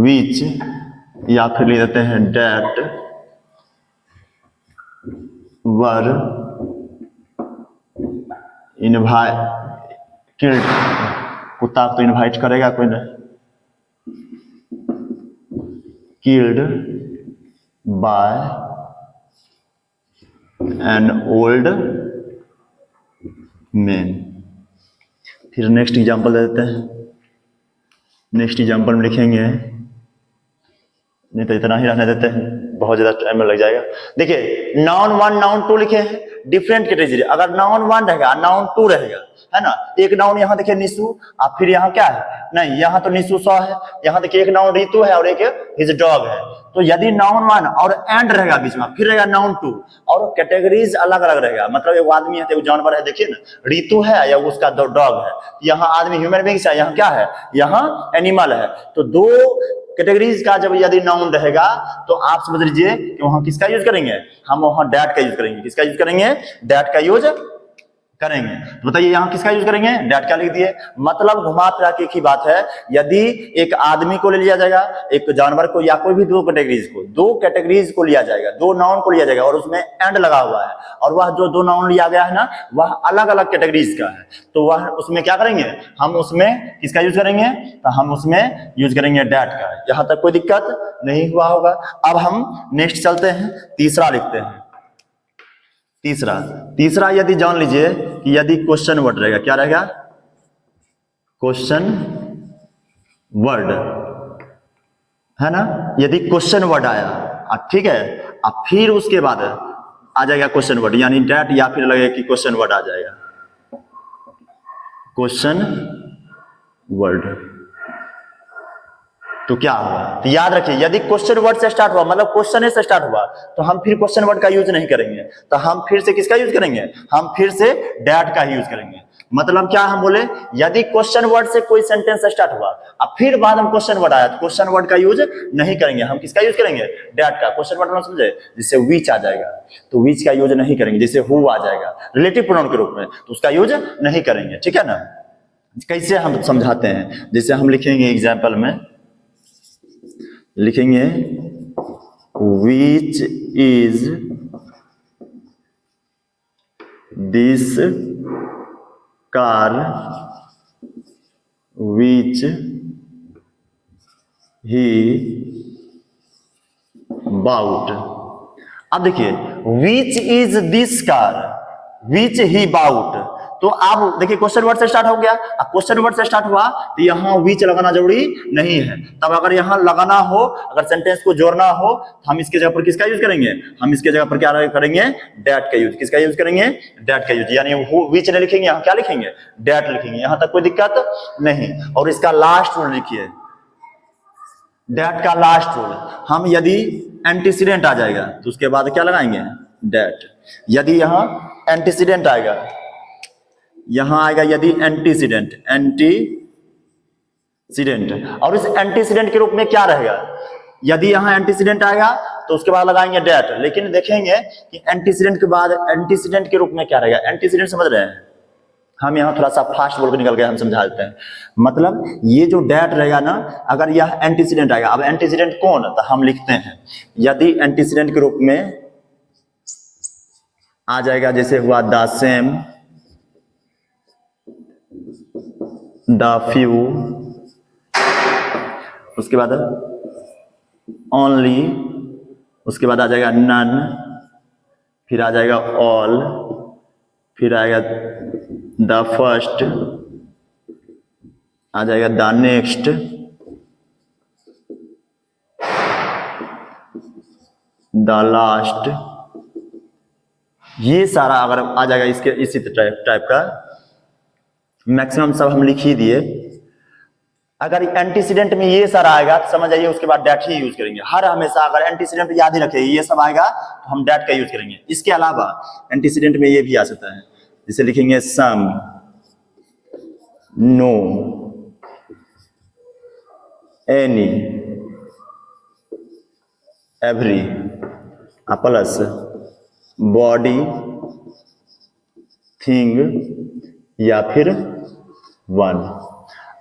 विच, या फिर लिख देते हैं डैट वर इनवाइटेड, कुत्ता तो इनवाइट करेगा कोई नहीं, killed by an old man. फिर नेक्स्ट एग्जांपल दे देते हैं, नेक्स्ट एग्जांपल में लिखेंगे, नहीं तो इतना ही रहने देते हैं, बहुत ज्यादा टाइम लग जाएगा। देखिए नाउन वन नाउन टू लिखे हैं, डिफरेंट कैटेगरी, अगर नाउन वन रहेगा नाउन टू रहेगा, है ना, एक नाउन यहाँ देखिए निशु, और फिर यहाँ क्या है, नहीं यहाँ तो निशु सॉ है, यहाँ देखिए एक नाउन ऋतु है और एक हिज डॉग है, तो यदि नाउन वन और एंड रहेगा बीच में, फिर रहेगा नाउन टू, और कैटेगरीज अलग अलग रहेगा, मतलब एक आदमी है तो जानवर है, देखिए ना ऋतु है या उसका डॉग है, यहाँ आदमी ह्यूमन बींग्स है, यहाँ क्या है, यहाँ एनिमल है, तो दो कैटेगरीज का जब यदि नाउन रहेगा तो आप समझ लीजिए कि वहां किसका यूज करेंगे, हम वहां डैट का यूज करेंगे, किसका यूज करेंगे, डैट का यूज करेंगे। तो बताइए यहाँ किसका यूज करेंगे, डैट क्या लिख दिए, मतलब घुमा फिरा के एक ही बात है, यदि एक आदमी को ले लिया जाएगा, एक जानवर को, या कोई भी दो कैटेगरीज को लिया जाएगा, दो नाउन को लिया जाएगा और उसमें एंड लगा हुआ है, और वह जो दो नाउन लिया गया है ना वह अलग अलग कैटेगरीज का है, तो वह उसमें क्या करेंगे, हम उसमें किसका यूज करेंगे, तो हम उसमें यूज करेंगे डैट का। यहां तक कोई दिक्कत नहीं हुआ होगा। अब हम नेक्स्ट चलते हैं, तीसरा लिखते हैं। तीसरा यदि जान लीजिए कि यदि क्वेश्चन वर्ड रहेगा, क्या रहेगा, क्वेश्चन वर्ड, है ना, यदि क्वेश्चन वर्ड आया, ठीक है, अब फिर उसके बाद आ जाएगा क्वेश्चन वर्ड, यानी डैट, या फिर लगेगा कि क्वेश्चन वर्ड आ जाएगा, क्वेश्चन वर्ड, तो क्या होगा, तो याद रखिए यदि क्वेश्चन वर्ड से स्टार्ट हुआ, मतलब क्वेश्चन से स्टार्ट हुआ, तो हम फिर क्वेश्चन वर्ड का यूज नहीं करेंगे, तो हम फिर से किसका यूज करेंगे, हम फिर से डैट का ही यूज करेंगे। मतलब क्या हम बोले, यदि क्वेश्चन वर्ड से कोई सेंटेंस स्टार्ट हुआ और फिर बाद में क्वेश्चन वर्ड आया, तो क्वेश्चन वर्ड का यूज नहीं करेंगे, हम किसका यूज करेंगे, डैट का। क्वेश्चन वर्ड में समझे, जैसे विच आ जाएगा तो विच का यूज नहीं करेंगे, जैसे हु आ जाएगा रिलेटिव प्रोनाउन के रूप में, तो उसका यूज नहीं करेंगे, ठीक है ना। कैसे हम समझाते हैं, जैसे हम लिखेंगे एग्जाम्पल में, लिखेंगे which is this car which he bought. अब देखिए which is this car, which he bought, तो आप देखिए क्वेश्चन वर्ड से स्टार्ट हो गया। अब क्वेश्चन वर्ड से स्टार्ट हुआ तो यहाँ विच लगाना जरूरी नहीं है। तब अगर यहाँ लगाना हो, अगर सेंटेंस को जोड़ना हो तो हम इसके जगह पर किसका यूज करेंगे, हम इसके जगह पर क्या करेंगे, डेट का यूज। किसका यूज करेंगे, डेट का यूज। यानी वो विच नहीं लिखेंगे, यहाँ क्या लिखेंगे, डेट लिखेंगे। यहाँ तक कोई दिक्कत नहीं। और इसका लास्ट रूल लिखिए, डेट का लास्ट रूल, हम यदि एंटीसीडेंट आ जाएगा तो उसके बाद क्या लगाएंगे, डेट। यदि यहाँ एंटीसीडेंट आएगा, यहां आएगा यदि एंटीसीडेंट, एंटीसीडेंट, और इस एंटीसीडेंट के रूप में क्या रहेगा, यदि यहां एंटीसीडेंट आएगा तो उसके बाद लगाएंगे डेट। लेकिन देखेंगे कि एंटीसीडेंट के बाद एंटीसीडेंट के रूप में क्या रहेगा, एंटीसीडेंट समझ रहे हैं, हम यहाँ थोड़ा सा फास्ट बोल के निकल गए, हम समझा देते हैं। मतलब ये जो डेट रहेगा ना, अगर यह एंटीसीडेंट आएगा, अब एंटीसीडेंट कौन, तो हम लिखते हैं यदि एंटीसीडेंट के रूप में आ जाएगा, जैसे हुआ द सेम, द फ्यू, उसके बाद ओनली, उसके बाद आ जाएगा नन, फिर आ जाएगा ऑल, फिर आएगा द फर्स्ट, आ जाएगा द नेक्स्ट, द लास्ट। ये सारा अगर आ जाएगा इसके इसी टाइप का, मैक्सिमम सब हम लिख ही दिए। अगर एंटीसीडेंट में ये सारा आएगा तो समझ जाइए उसके बाद डेट ही यूज करेंगे। हर हमेशा अगर एंटीसीडेंट याद ही रखे ये सब आएगा तो हम डेट का यूज करेंगे। इसके अलावा एंटीसीडेंट में ये भी आ सकता है, जिसे लिखेंगे some, no, any, every, plus body, thing, या फिर वन।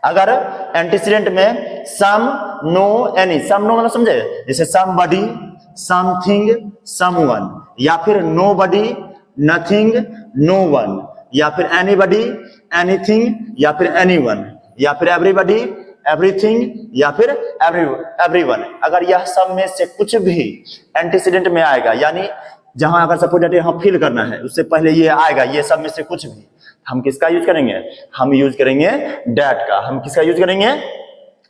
अगर एंटीसीडेंट में some, no, any, some no मतलब समझे, जैसे समबडी, समथिंग, समवन, या फिर नोबडी, नथिंग, नो वन, या फिर एनीबडी, एनीथिंग, या फिर एनीवन, या फिर एवरीबडी, एवरीथिंग, या फिर एवरीवन। अगर यह सब में से कुछ भी एंटीसीडेंट में आएगा, यानी जहां अगर सपोज दैट यहां फिल करना है उससे पहले ये आएगा, ये सब में से कुछ भी, हम किसका यूज करेंगे, हम यूज करेंगे डेट का। हम किसका यूज करेंगे,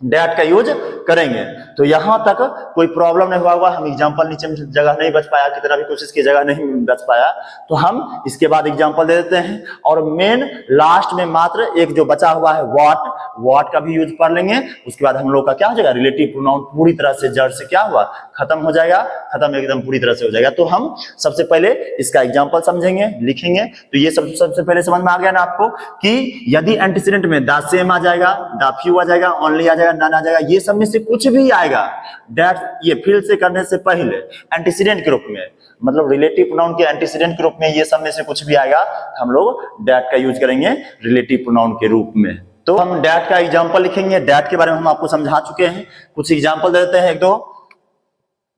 डेट का यूज करेंगे। तो यहां तक कोई प्रॉब्लम नहीं हुआ। हम एग्जांपल नीचे में जगह नहीं बच पाया, कितना भी कोशिश की जगह नहीं बच पाया, तो हम इसके बाद एग्जांपल दे देते हैं। और मेन लास्ट में मात्र एक जो बचा हुआ है व्हाट का भी यूज कर लेंगे। उसके बाद हम लोग का क्या हो जाएगा, रिलेटिव प्रोनाउन पूरी तरह से जड़ से क्या हुआ, खत्म हो जाएगा, खत्म एकदम पूरी तरह से हो जाएगा। तो हम सबसे पहले इसका एग्जांपल समझेंगे, लिखेंगे। तो ये सबसे पहले समझ में आ गया ना आपको कि यदि एंटीसीडेंट में द सेम आ जाएगा, द फ्यू आ जाएगा, ओनली आ जाएगा, नन आ जाएगा, ये सब में से कुछ भी आएगा दैट, ये फिल से करने से पहले एंटीसीडेंट के रूप में, मतलब रिलेटिव प्रोनाउन के एंटीसीडेंट के रूप में ये सब में से कुछ भी आएगा, हम लोग डेट का यूज करेंगे रिलेटिव प्रोनाउन के रूप में। तो हम डेट का एग्जांपल लिखेंगे। डेट के बारे में हम आपको समझा चुके हैं, कुछ एग्जांपल दे देते हैं एक दो।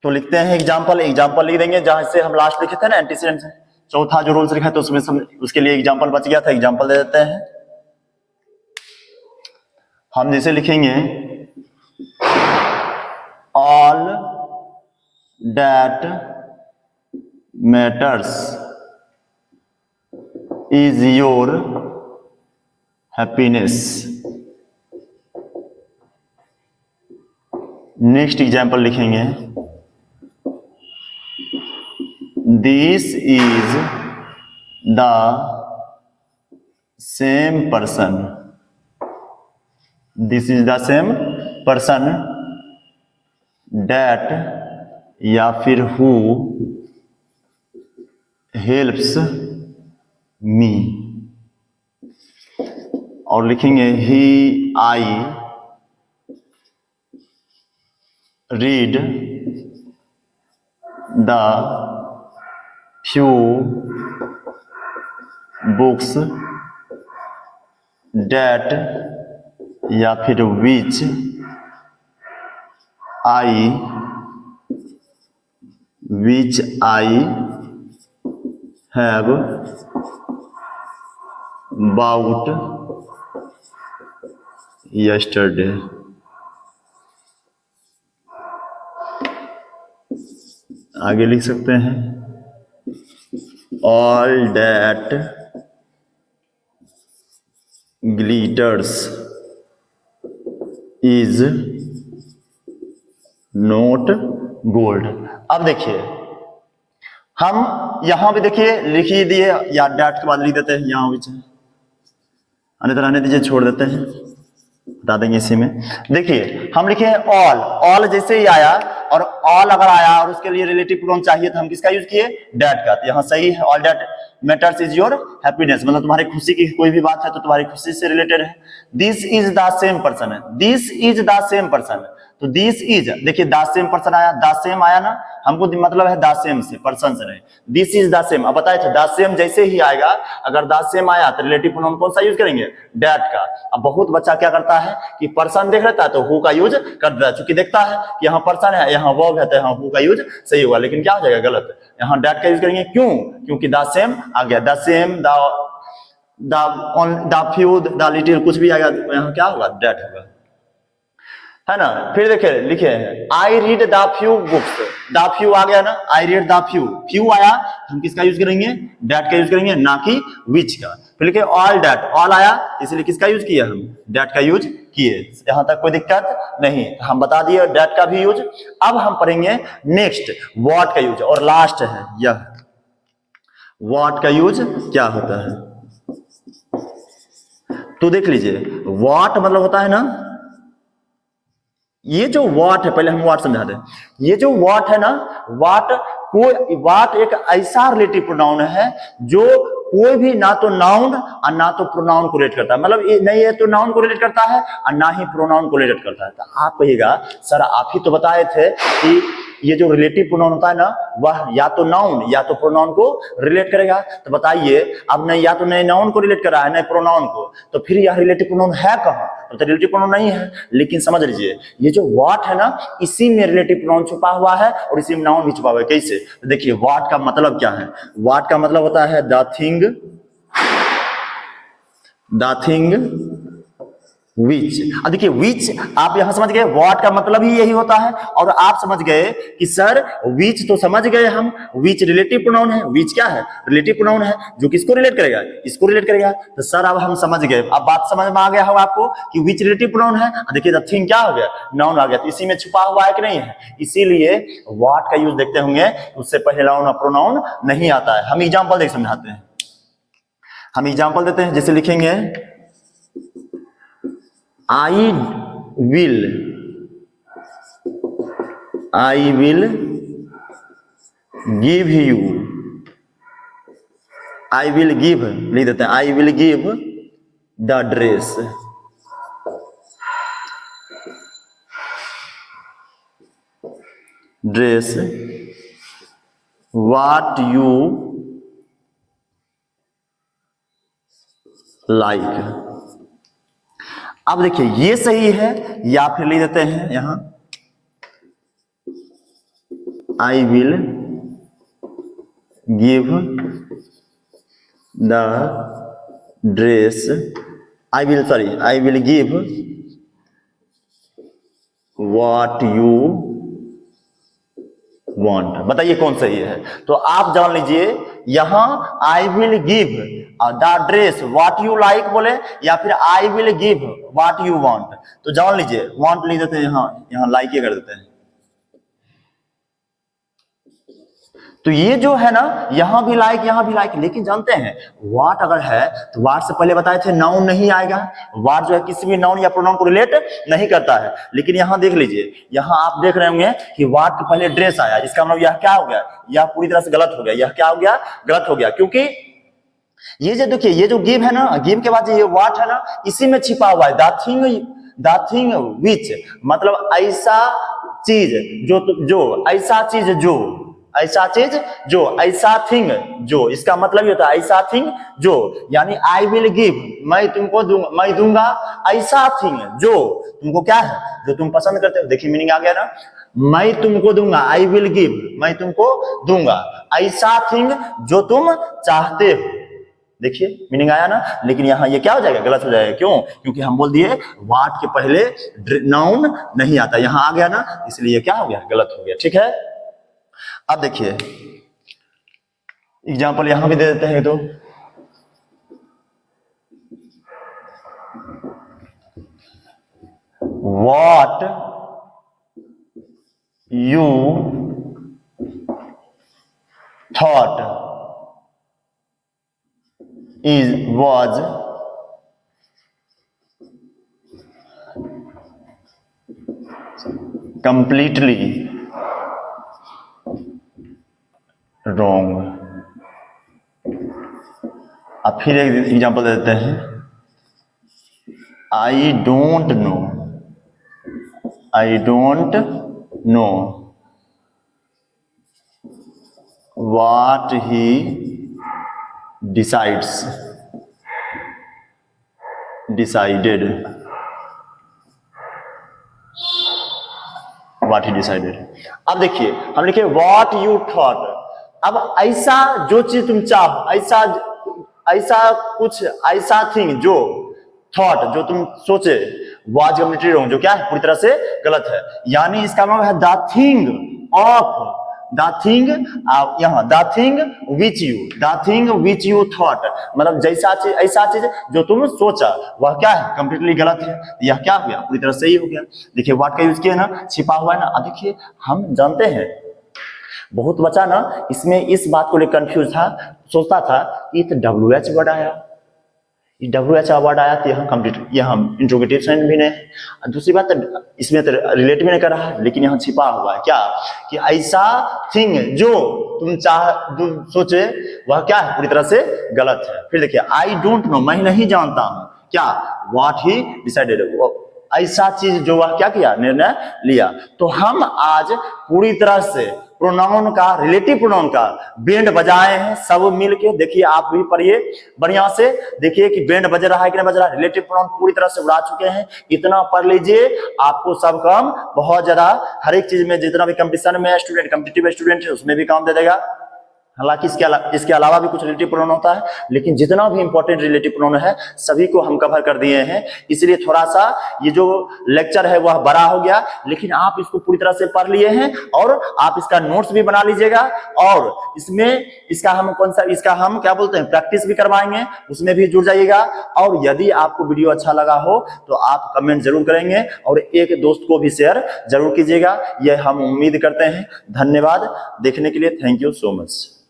तो लिखते हैं एग्जांपल लिख देंगे, जहां से हम लास्ट लिखे थे ना एंटीसीडेंट, चौथा जो रूल्स लिखा है तो उसमें उसके लिए एग्जांपल बच गया था, एग्जांपल दे देते हैं। हम जैसे लिखेंगे all that matters is your happiness. Next example लिखेंगे this is the same person, this is the same person that, या फिर हु हेल्प्स मी। और लिखेंगे ही I read the few books that, या फिर which I have bought yesterday. आगे लिख सकते हैं all that glitters is not gold. अब देखिए हम यहां भी देखिए लिख ही दिए या डैट के बाद लिख देते हैं यहां भी, अन्यथा रहने दीजिए, छोड़ देते हैं, बता देंगे इसी में। देखिए हम लिखे हैं ऑल, ऑल जैसे ही आया और ऑल अगर आया और उसके लिए रिलेटिव प्रोनाउन चाहिए तो हम किसका यूज किए, डैट का। तो यहाँ सही है, all that matters is your happiness, मतलब तुम्हारी खुशी की कोई भी बात है तो तुम्हारी खुशी से रिलेटेड है। This is the same person है, this is the same person, तो दिस इज देखिए द सेम पर्सन आया, द सेम आया ना, हमको मतलब है द सेम से, पर्सन से नहीं। दिस इज द सेम, अब बताए थे द सेम जैसे ही आएगा, अगर द सेम आया तो रिलेटिव प्रोनाउन कौन सा यूज करेंगे, डैट का। अब बहुत बच्चा क्या करता है कि पर्सन देख लेता है तो हु का यूज कर देता है, चूंकि देखता है कि यहाँ पर्सन है यहाँ वर्ब है तो यहाँ हु का यूज सही होगा, लेकिन क्या हो जाएगा गलत, यहाँ डैट का यूज करेंगे। क्यों, क्योंकि द सेम आ गया, the same the few the little कुछ भी आएगा तो यहाँ क्या होगा, डैट होगा, है ना। फिर देखिए लिखे हैं I read the few books, the few आ गया ना, I read the few, few आया हम किसका यूज करेंगे, डैट का यूज करेंगे, ना कि विच का। फिर लिखे ऑल डैट, ऑल आया इसलिए किसका यूज किया, हम डैट का यूज किए, यहां तक कोई दिक्कत नहीं, हम बता दिए डैट का भी यूज। अब हम पढ़ेंगे नेक्स्ट व्हाट का यूज, और लास्ट है यह व्हाट का यूज क्या होता है। तो देख लीजिए व्हाट मतलब होता है ना, ये जो व्हाट है, पहले हम व्हाट समझा दें, ये जो व्हाट है ना, व्हाट एक ऐसा रिलेटिव प्रोनाउन है जो कोई भी ना तो नाउन और ना तो प्रोनाउन को रिलेट करता है, मतलब नहीं है तो नाउन को रिलेट करता है और ना ही प्रोनाउन को रिलेट करता है। तो आप कहिएगा सर आप ही तो बताए थे कि ये जो रिलेटिव प्रोनाउन होता है ना वह या तो नाउन या तो प्रोनाउन को रिलेट करेगा, तो बताइए अब नहीं, या तो नहीं नाउन को रिलेट कर रहा है नहीं प्रोनाउन को, तो फिर यह रिलेटिव प्रोनाउन है कहां, तो रिलेटिव प्रोनाउन नहीं है। लेकिन समझ लीजिए ये जो व्हाट है ना, इसी में रिलेटिव प्रोनाउन छुपा हुआ है और इसी में नाउन भी छुपा हुआ है। कैसे, तो देखिए व्हाट का मतलब क्या है, व्हाट का मतलब होता है द थिंग विच। अब देखिए विच आप यहां समझ गए, व्हाट का मतलब ही यही होता है, और आप समझ गए कि सर विच तो समझ गए हम, विच रिलेटिव प्रोनाउन है, विच क्या है, रिलेटिव प्रोनाउन है जो किसको रिलेट करेगा, इसको रिलेट करेगा। तो सर अब हम समझ गए, अब बात समझ में आ गया होगा आपको कि विच रिलेटिव प्रोनाउन है। देखिए द थिंग क्या हो गया, नाउन आ गया, तो इसी में छुपा हुआ है कि नहीं है, इसीलिए व्हाट का यूज देखते होंगे उससे पहले नाउन और प्रोनाउन नहीं आता है। हम एग्जाम्पल देख समझाते हैं, हम एग्जाम्पल देते हैं, जैसे लिखेंगे I will give you, I will give लिख देते हैं, I will give the dress, what you like। अब देखिए ये सही है, या फिर लिख देते हैं यहां I will give the dress, I will give what you want. बताइए कौन सही है, तो आप जान लीजिए यहां I will give the dress what you like बोले, या फिर I will give what you want, तो जान लीजिए वांट लिख देते हैं, यहां लाइक कर देते हैं। तो ये जो है ना यहां भी लाइक यहां भी लाइक, लेकिन जानते हैं व्हाट अगर है तो व्हाट से पहले बताए थे नाउन नहीं आएगा, व्हाट जो है किसी भी नाउन या प्रोनाउन को रिलेट नहीं करता है। लेकिन यहां देख लीजिए, यहां आप देख रहे होंगे कि व्हाट के पहले ड्रेस आया, इसका मतलब यह क्या हो गया, यह पूरी तरह से गलत हो गया, यह क्या हो गया, गलत हो गया, क्योंकि ये जो देखिए ये जो गिव है ना, गिव के बाद ये व्हाट है ना, इसी में छिपा हुआ है द थिंग विच, मतलब ऐसा चीज जो ऐसा चीज जो ऐसा थिंग जो, इसका मतलब ये होता है ऐसा थिंग जो, यानी आई विल गिव मैं तुमको दूंगा, मैं दूंगा ऐसा थिंग जो तुमको क्या है, जो तुम पसंद करते हो। देखिए मीनिंग आ गया ना, मैं तुमको दूंगा, आई विल गिव मैं तुमको दूंगा ऐसा थिंग जो तुम चाहते हो। देखिए मीनिंग आया ना, लेकिन यहां ये क्या हो जाएगा, गलत हो जाएगा। क्यों, क्योंकि हम बोल दिए व्हाट के पहले नाउन नहीं आता, यहां आ गया ना, इसलिए क्या हो गया, गलत हो गया। ठीक है, अब देखिए एग्जाम्पल यहां भी दे देते हैं। तो what you thought was completely wrong। अब फिर एक एग्जांपल दे देते हैं। I don't know what he decided अब देखिए हम लिखे what you thought। अब ऐसा जो चीज तुम चाहो, ऐसा थिंग जो थॉट जो तुम सोचे, वाज कंप्लीटली रॉन्ग, जो क्या है पूरी तरह से गलत है। यानी इसका मतलब है द थिंग यहाँ the thing which you thought, मतलब जैसा चीज ऐसा चीज जो तुम सोचा वह क्या है कंप्लीटली गलत है। यह क्या हो गया पूरी तरह सही हो गया। देखिए व्हाट का यूज किया ना, छिपा हुआ है ना। अब देखिए हम जानते हैं बहुत बच्चा ना इसमें इस बात को लेकर कंफ्यूज था, सोचता था कि तो WH वर्ड आया, WH वर्ड आया तो यहाँ इंट्रोगेटिव साइन भी नहीं। दूसरी बात इसमें तो रिलेट भी नहीं कर रहा है, लेकिन यहाँ छिपा हुआ है क्या कि ऐसा थिंग जो तुम सोचे वह क्या है पूरी तरह से गलत है। फिर देखिए आई डोंट नो, मैं नहीं जानता हूं क्या, व्हाट ही डिसाइडेड, ऐसा चीज जो वह क्या किया निर्णय लिया। तो हम आज पूरी तरह से प्रोनाउन का, रिलेटिव प्रोनाउन का बैंड बजाए हैं सब मिलके। देखिए आप भी पढ़िए बढ़िया से, देखिए कि बैंड बज रहा है कि नहीं बज रहा है। रिलेटिव प्रोनाउन पूरी तरह से उड़ा चुके हैं, इतना पढ़ लीजिए आपको सब काम बहुत ज्यादा, हर एक चीज में जितना भी कंपटीशन में स्टूडेंट, कॉम्पिटिटिव स्टूडेंट है उसमें भी काम दे देगा। हालांकि इसके अलावा भी कुछ रिलेटिव प्रोनाउन होता है, लेकिन जितना भी इंपॉर्टेंट रिलेटिव प्रोनाउन है सभी को हम कवर कर दिए हैं। इसलिए थोड़ा सा ये जो लेक्चर है वह बड़ा हो गया, लेकिन आप इसको पूरी तरह से पढ़ लिए हैं और आप इसका नोट्स भी बना लीजिएगा। और इसमें इसका हम क्या बोलते हैं प्रैक्टिस भी करवाएंगे, उसमें भी जुड़ जाइएगा। और यदि आपको वीडियो अच्छा लगा हो तो आप कमेंट जरूर करेंगे और एक दोस्त को भी शेयर जरूर कीजिएगा, यह हम उम्मीद करते हैं। धन्यवाद देखने के लिए, थैंक यू सो मच।